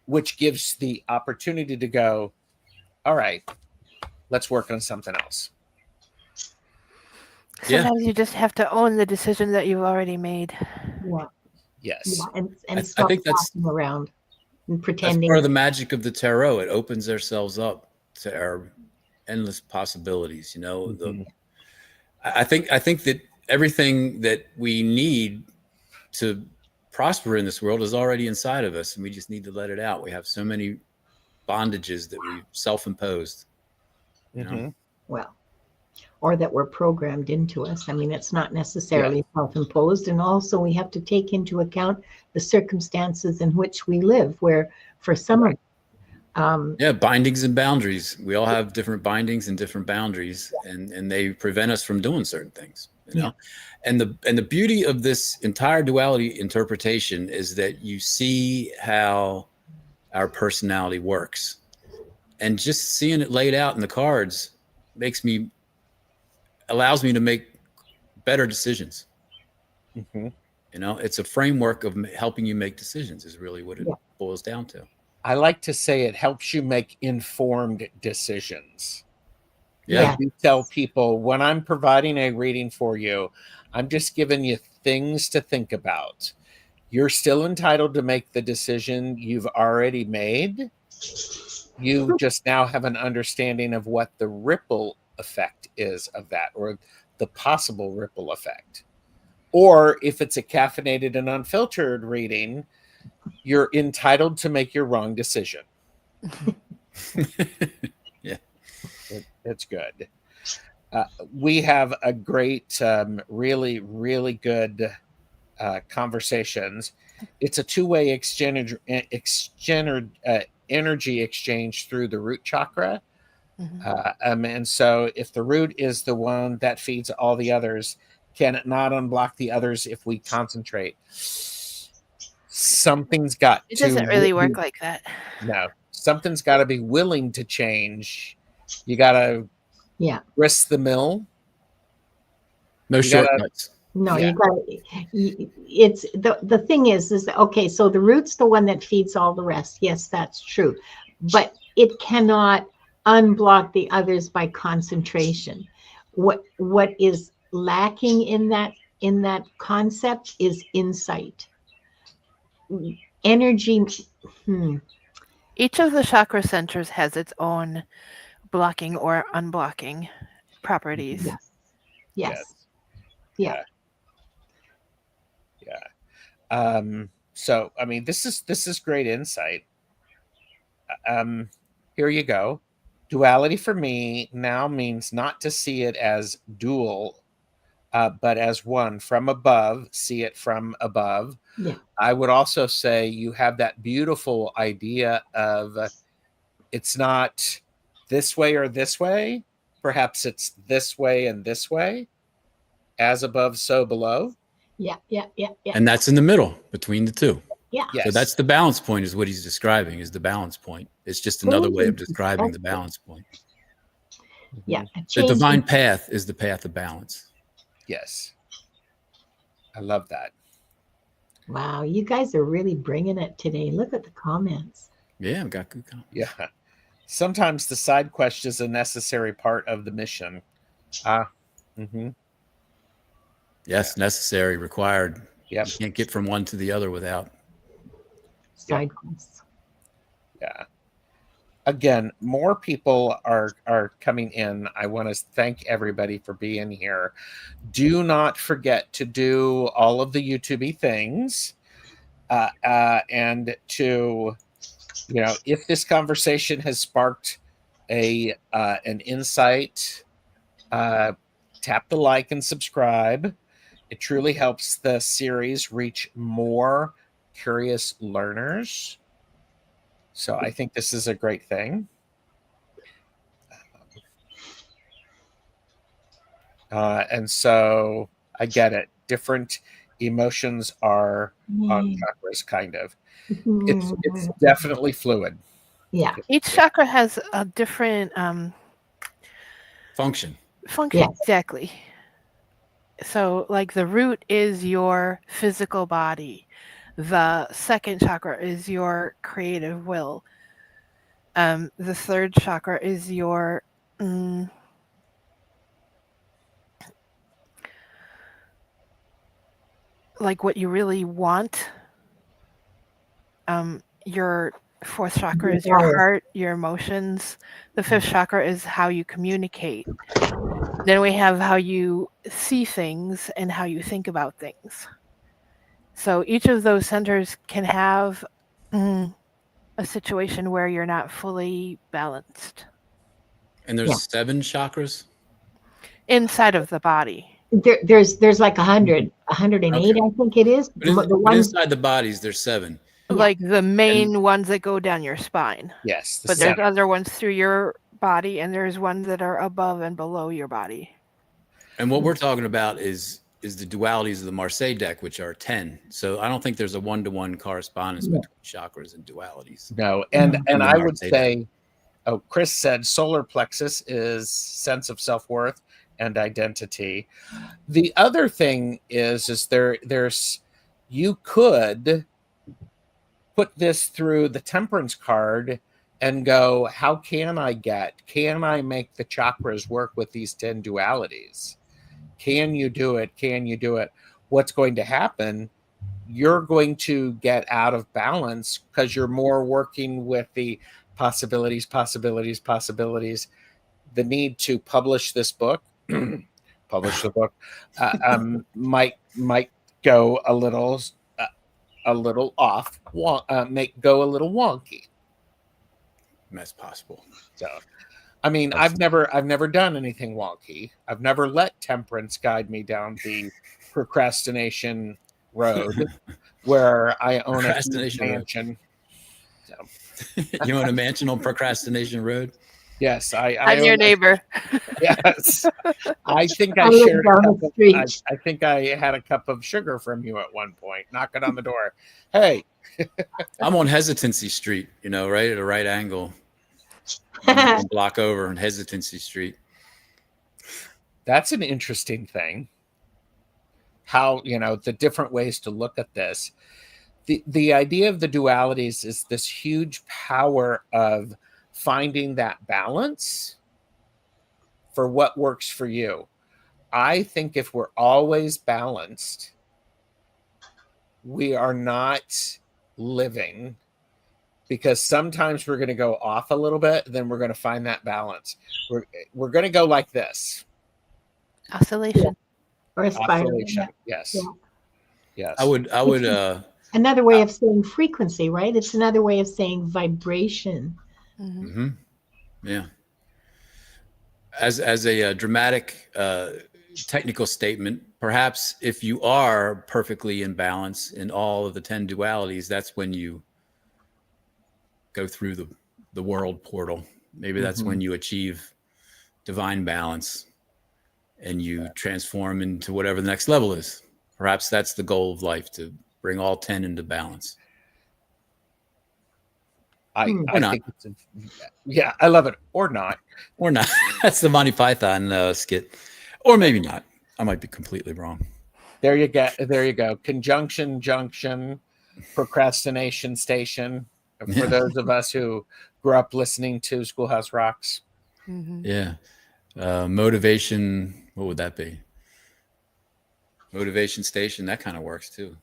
Which gives the opportunity to go, all right, let's work on something else. Sometimes you just have to own the decision that you've already made. Yeah. Yes. Yeah. And stop I think that's walking around and That's pretending. part of the magic of the tarot. It opens ourselves up to our endless possibilities. You know, I think that everything that we need to prosper in this world is already inside of us, and we just need to let it out. We have so many bondages that we self-imposed. You know? Well, or that were programmed into us. I mean, it's not necessarily self-imposed. And also we have to take into account the circumstances in which we live, where for some of bindings and boundaries. We all have different bindings and different boundaries, and they prevent us from doing certain things. You know, and the beauty of this entire duality interpretation is that you see how our personality works, and just seeing it laid out in the cards allows me to make better decisions. You know, it's a framework of helping you make decisions is really what it boils down to. I like to say it helps you make informed decisions. Yeah. You tell people, when I'm providing a reading for you, I'm just giving you things to think about. You're still entitled to make the decision you've already made. You just now have an understanding of what the ripple effect is of that, or the possible ripple effect. Or if it's a caffeinated and unfiltered reading, you're entitled to make your wrong decision. It's good. We have a great, really, really good conversations. It's a two-way energy exchange through the root chakra. And so if the root is the one that feeds all the others, can it not unblock the others if we concentrate? Something's got It doesn't really work like that. No, something's got to be willing to change. You got to grist the mill. No shortcuts. No, you got it's the thing is okay, so the root's the one that feeds all the rest. Yes, that's true. But it cannot unblock the others by concentration. What is lacking in that concept is insight. Energy. Each of the chakra centers has its own blocking or unblocking properties. Yes. So I mean, this is great insight. Here you go. Duality for me now means not to see it as dual, but as one. From above, see it from above. I would also say you have that beautiful idea of it's not this way or this way. Perhaps it's this way and this way. As above, so below. Yeah. And that's in the middle between the two. Yeah. Yes. So that's the balance point, is what he's describing, is the balance point. It's just another way of describing the balance point. Yeah. The divine path is the path of balance. Yes. I love that. Wow, you guys are really bringing it today. Look at the comments. Yeah, I've got good comments. Yeah. Sometimes the side quest is a necessary part of the mission. Yes, necessary, required. Yep. You can't get from one to the other without. Side quests. Yeah. Again, more people are coming in. I want to thank everybody for being here. Do not forget to do all of the YouTube things, and to, if this conversation has sparked an insight, tap the like and subscribe. It truly helps the series reach more curious learners. So I think this is a great thing. And so I get it. Different emotions are on chakras, kind of. It's definitely fluid. Yeah. Each chakra has a different Function. function. Yes. Exactly. So, like the root is your physical body. The second chakra is your creative will. The third chakra is your like what you really want. Your fourth chakra is your heart, your emotions. The fifth chakra is how you communicate. Then we have how you see things and how you think about things. So each of those centers can have a situation where you're not fully balanced. And there's 7 chakras? Inside of the body. There's like 100, 108, Okay. I think it is. But inside the bodies, there's 7. Like the main ones that go down your spine. Yes. But there's other ones through your body, and there's ones that are above and below your body. And what we're talking about is the dualities of the Marseille deck, which are 10. So I don't think there's a one-to-one correspondence between chakras and dualities. No. And I would say, Chris said solar plexus is sense of self-worth and identity. The other thing is there's you could put this through the temperance card and go, how can I make the chakras work with these 10 dualities? Can you do it? Can you do it? What's going to happen? You're going to get out of balance because you're more working with the possibilities. The need to publish this book, publish the book, might go a little off, go a little wonky. That's possible. So, I mean, I've never done anything wonky. I've never let temperance guide me down the procrastination road where I own a mansion. So. You own a mansion on Procrastination Road? Yes, I'm your neighbor. Yes, I think I shared. I think I had a cup of sugar from you at one point. Knocking on the door. Hey, I'm on Hesitancy Street. Right at a right angle. One block over on Hesitancy Street. That's an interesting thing. How the different ways to look at this. The idea of the dualities is this huge power of finding that balance for what works for you. I think if we're always balanced, we are not living, because sometimes we're going to go off a little bit, then we're going to find that balance. We're going to go like this. Oscillation. Or a spiral. Oscillation. Yes. Yeah. Yes. I would another way of saying frequency, right? It's another way of saying vibration. Mm-hmm. Yeah. As a dramatic technical statement, perhaps if you are perfectly in balance in all of the 10 dualities, that's when you go through the world portal. Maybe that's when you achieve divine balance and you transform into whatever the next level is. Perhaps that's the goal of life, to bring all 10 into balance. I think I love it. Or not. Or not. That's the Monty Python skit. Or maybe not. I might be completely wrong. There you go. There you go. Conjunction, junction, procrastination station. For those of us who grew up listening to Schoolhouse Rocks. Mhm. Yeah. Motivation. What would that be? Motivation station. That kind of works too.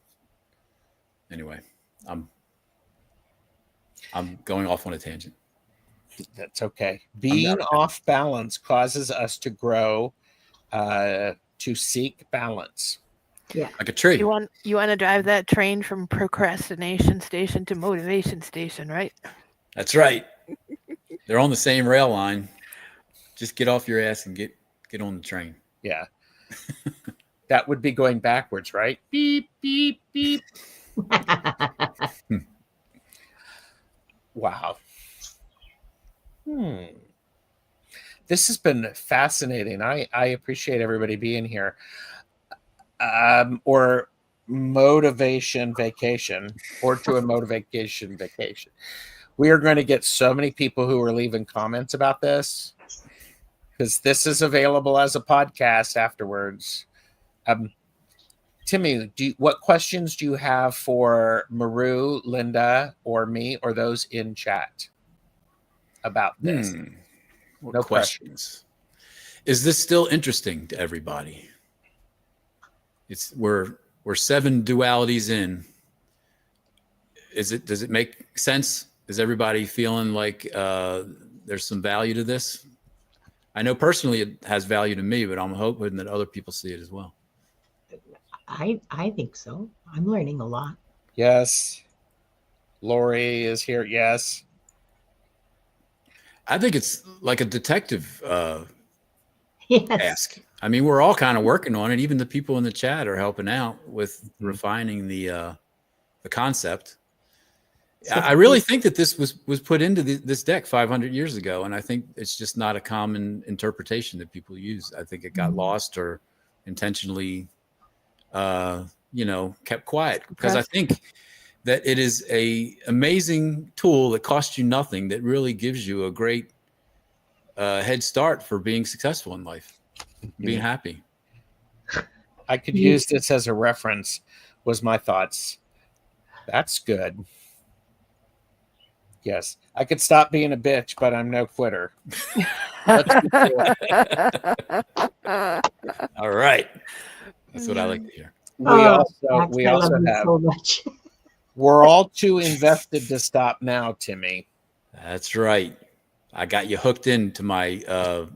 Anyway, I'm going off on a tangent. That's okay. Being off balance causes us to grow, to seek balance. Yeah. Like a tree. You want to drive that train from procrastination station to motivation station, right? That's right. They're on the same rail line. Just get off your ass and get on the train. Yeah. That would be going backwards, right? Beep, beep, beep. Wow. This has been fascinating. I appreciate everybody being here. Or motivation vacation, or to a motivation vacation. We are going to get so many people who are leaving comments about this, because this is available as a podcast afterwards. Timy, what questions do you have for Maru, Linda, or me, or those in chat about this? No questions. Is this still interesting to everybody? We're 7 dualities in. Does it make sense? Is everybody feeling like there's some value to this? I know personally it has value to me, but I'm hoping that other people see it as well. I think so. I'm learning a lot. Yes. Lori is here. Yes. I think it's like a detective Yes. task. I mean, we're all kind of working on it. Even the people in the chat are helping out with refining the concept. I really think that this was put into this deck 500 years ago, and I think it's just not a common interpretation that people use. I think it got lost or intentionally, kept quiet, because I think that it is a amazing tool that costs you nothing, that really gives you a great head start for being successful in life, being happy. I could use this as a reference, was my thoughts. That's good. Yes, I could stop being a bitch, but I'm no quitter. Let's get to it. All right, that's what I like to hear. We also have. So much. We're all too invested to stop now, Timy. That's right. I got you hooked into my your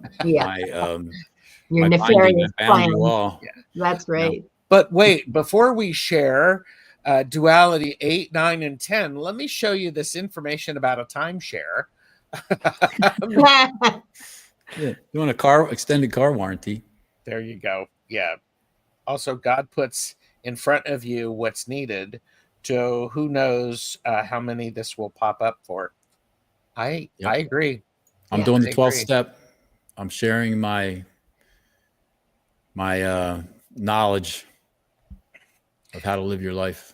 my nefarious plan. Yeah. That's right. But wait, before we share duality 8, 9, and 10, let me show you this information about a timeshare. Yeah, you want a extended car warranty? There you go. Yeah. Also, God puts in front of you what's needed. So who knows how many this will pop up for? I agree. I'm doing the 12th step. I'm sharing my knowledge of how to live your life.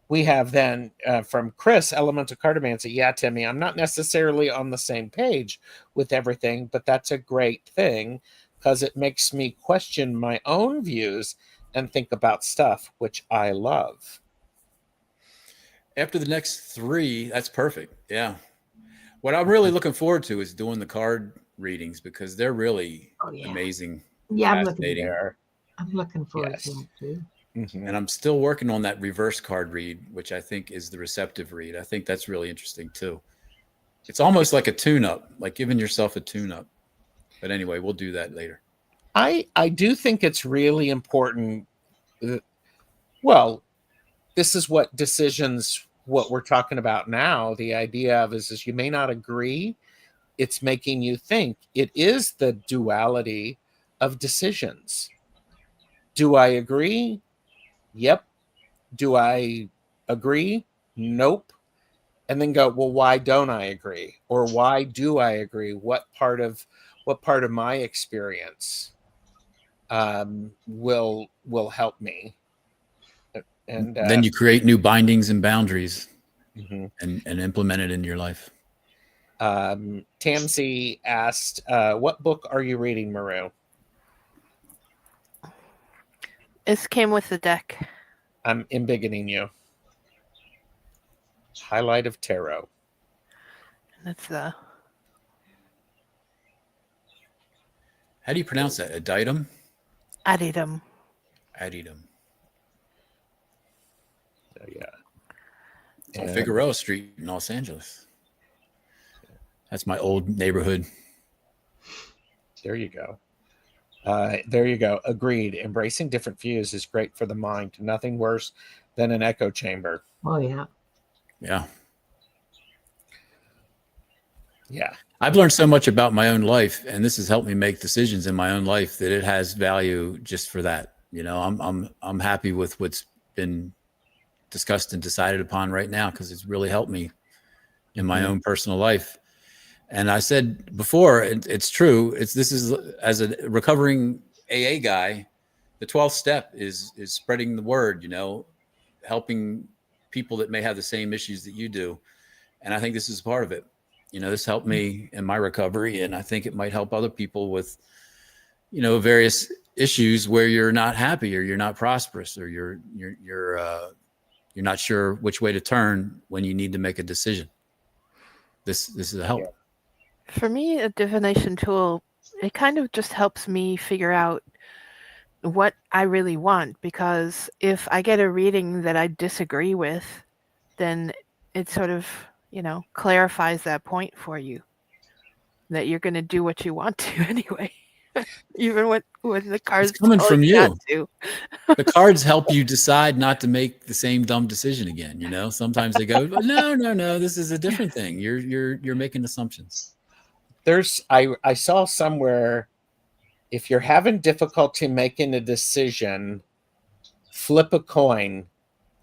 We have then from Chris, Elemental Cartomancy. Yeah, Timy, I'm not necessarily on the same page with everything, but that's a great thing, because it makes me question my own views and think about stuff, which I love. After the next 3, that's perfect. Yeah. What I'm really looking forward to is doing the card readings, because they're really amazing. Yeah, fascinating. I'm looking forward to it too. Mm-hmm. And I'm still working on that reverse card read, which I think is the receptive read. I think that's really interesting too. It's almost like a tune-up, like giving yourself a tune-up. But anyway, we'll do that later. I do think it's really important. Well, this is what we're talking about now. The idea of is you may not agree. It's making you think. It is the duality of decisions. Do I agree? Yep. Do I agree? Nope. And then go, well, why don't I agree? Or why do I agree? What part of my experience will help me? And then you create new bindings and boundaries, mm-hmm. and implement it in your life. Tamsi asked, what book are you reading, Maru? This came with the deck. I'm embiggening you. Highlight of tarot. That's the How do you pronounce that? Aditum? addendum. Aditum. So, yeah. It's on Figueroa Street in Los Angeles. That's my old neighborhood. There you go. There you go. Agreed. Embracing different views is great for the mind. Nothing worse than an echo chamber. Oh, yeah. Yeah. Yeah. I've learned so much about my own life, and this has helped me make decisions in my own life that it has value just for that. You know, I'm happy with what's been discussed and decided upon right now because it's really helped me in my own personal life. And I said before, it's true. This is as a recovering AA guy, the 12th step is spreading the word. You know, helping people that may have the same issues that you do, and I think this is part of it. You know, this helped me in my recovery, and I think it might help other people with, you know, various issues where you're not happy or you're not prosperous or you're not sure which way to turn when you need to make a decision. This is a help. For me, a divination tool, it kind of just helps me figure out what I really want, because if I get a reading that I disagree with, then it sort of, you know, clarifies that point for you that you're going to do what you want to anyway, even when the cards It's coming tell from you. not to. The cards help you decide not to make the same dumb decision again. You know, sometimes they go, no, this is a different thing. You're making assumptions. I saw somewhere, if you're having difficulty making a decision, flip a coin,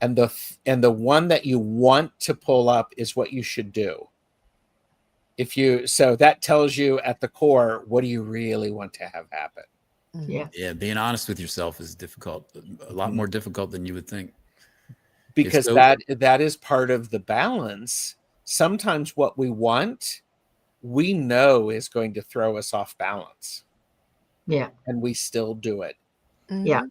and the one that you want to pull up is what you should do. So that tells you at the core, what do you really want to have happen? Yeah. Yeah, being honest with yourself is difficult, a lot more difficult than you would think. Because that is part of the balance. Sometimes what we want, we know is going to throw us off balance. Yeah. And we still do it. Yeah.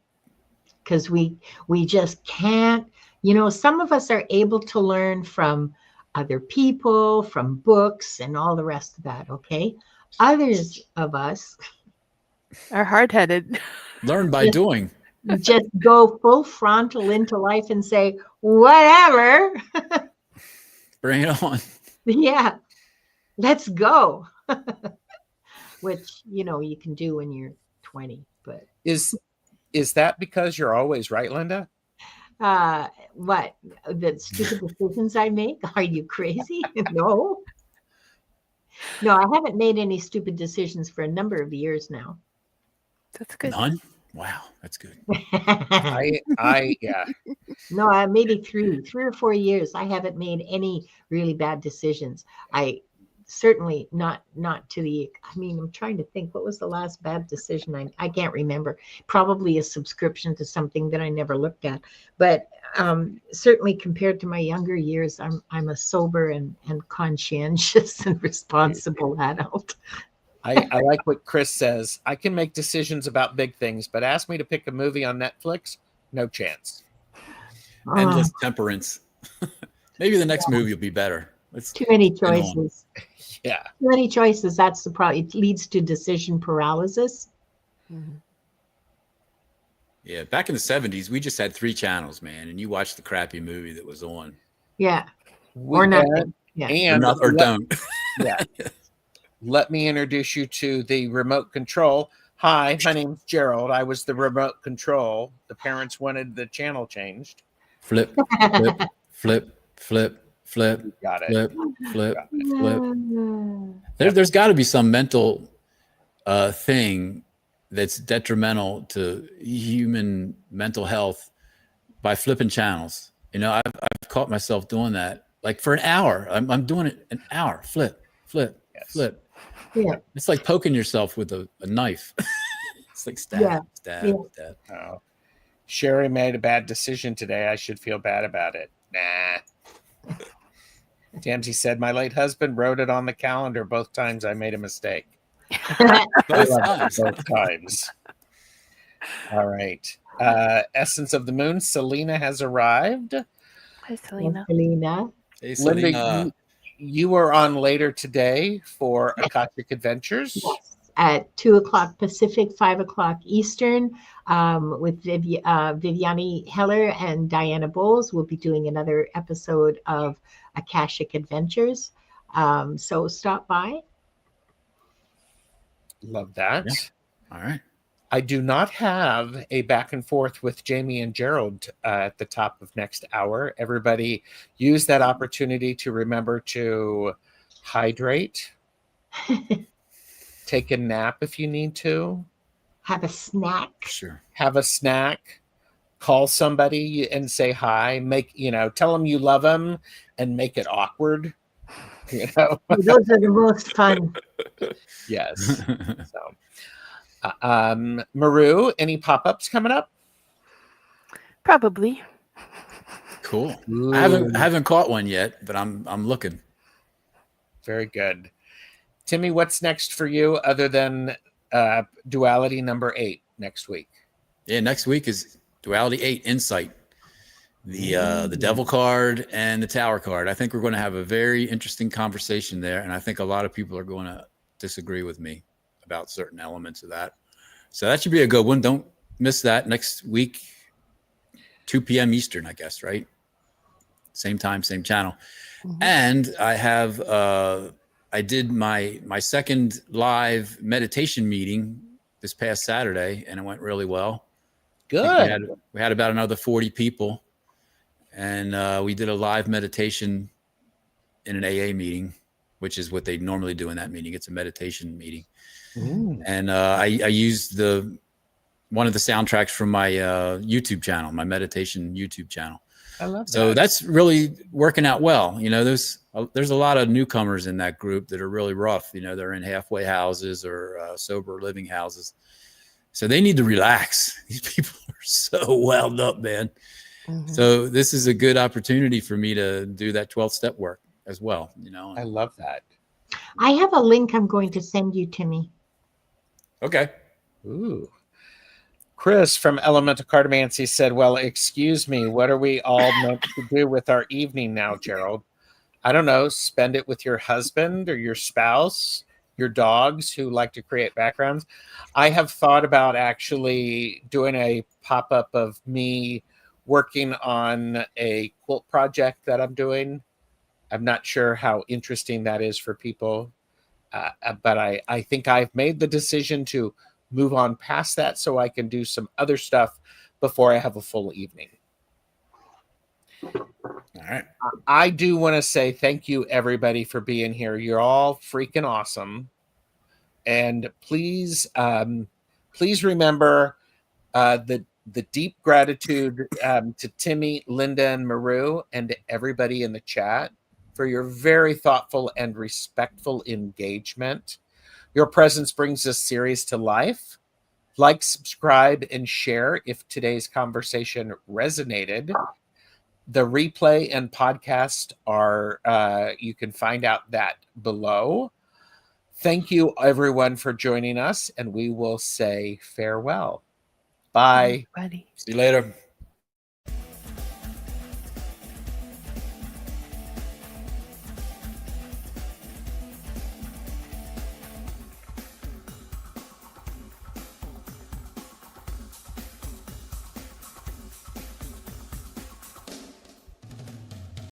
Because we just can't, you know, some of us are able to learn from other people, from books and all the rest of that. Okay. Others of us are hard-headed. Learn by doing. Just go full frontal into life and say, whatever. Bring it on. Yeah. Let's go. Which, you know, you can do when you're 20, but is that because you're always right, Linda? What? The stupid decisions I make? Are you crazy? No. No, I haven't made any stupid decisions for a number of years now. That's good. None? Wow, that's good. Yeah. No, maybe 3 or 4 years. I haven't made any really bad decisions. I certainly not to the, I mean, I'm trying to think, what was the last bad decision? I can't remember. Probably a subscription to something that I never looked at. But certainly compared to my younger years, I'm a sober and conscientious and responsible adult. I like what Chris says. I can make decisions about big things, but ask me to pick a movie on Netflix, no chance. Endless temperance. Maybe the next movie will be better. Too many choices. Yeah. Too many choices. That's the problem. It leads to decision paralysis. Mm-hmm. Yeah, back in the 70s, we just had 3 channels, man, and you watched the crappy movie that was on. Yeah. Or nothing. Yeah. Or don't. Yeah. Let me introduce you to the remote control. Hi, my name's Gerald. I was the remote control. The parents wanted the channel changed. Flip. Got it. Flip. There's got to be some mental thing that's detrimental to human mental health by flipping channels. You know, I've caught myself doing that. Like for an hour, I'm doing it an hour. Flip. Yeah. It's like poking yourself with a knife. It's like stab. Oh. Sherry made a bad decision today. I should feel bad about it. Nah. Tamsy said, my late husband wrote it on the calendar both times I made a mistake. Both times. All right. Essence of the Moon, Selena has arrived. Hi, Selena. Selena. Hey, Linda, Selena. you were on later today for Akashic Adventures. Yes, at 2 o'clock Pacific, 5 o'clock Eastern, with Viviani Heller and Diana Bowles. We'll be doing another episode of Akashic Adventures. So stop by. Love that. Yeah. All right. I do not have a back and forth with Jamie and Gerald at the top of next hour. Everybody use that opportunity to remember to hydrate, take a nap if you need to, Have a snack. Sure. have a snack, call somebody and say hi, tell them you love them and make it awkward. Those are the most fun. Yes. So, Maru, any pop-ups coming up? Probably. Cool. Ooh. I haven't caught one yet, but I'm looking. Very good. Timmy, what's next for you other than Duality number 8 next week? Yeah, next week is Duality 8 Insight. The Devil card and the Tower card. I think we're going to have a very interesting conversation there, and I think a lot of people are going to disagree with me about certain elements of that. So that should be a good one. Don't miss that next week, 2 p.m. Eastern, I guess, right? Same time, same channel. Mm-hmm. And I have I did my second live meditation meeting this past Saturday, and it went really well. Good. We had about another 40 people, and we did a live meditation in an AA meeting, which is what they normally do in that meeting. It's a meditation meeting. And I used one of the soundtracks from my YouTube channel, my meditation YouTube channel. I love that. So that's really working out well. There's a lot of newcomers in that group that are really rough. They're in halfway houses or sober living houses. So they need to relax. These people are so wound up, man. Mm-hmm. So this is a good opportunity for me to do that 12th step work as well. I love that. I have a link I'm going to send you, Timmy. Okay. Ooh. Chris from Elemental Cartomancy said, well, excuse me, what are we all meant to do with our evening now, Gerald? I don't know, spend it with your husband or your spouse, your dogs who like to create backgrounds. I have thought about actually doing a pop-up of me working on a quilt project that I'm doing. I'm not sure how interesting that is for people, but I think I've made the decision to move on past that so I can do some other stuff before I have a full evening. All right. I do want to say thank you, everybody, for being here. You're all freaking awesome. And please remember the deep gratitude to Timmy, Linda, and Maru, and to everybody in the chat for your very thoughtful and respectful engagement. Your presence brings this series to life. Like, subscribe, and share if today's conversation resonated. The replay and podcast are, you can find out that below. Thank you, everyone, for joining us, and we will say farewell. Bye. Buddy. See you later.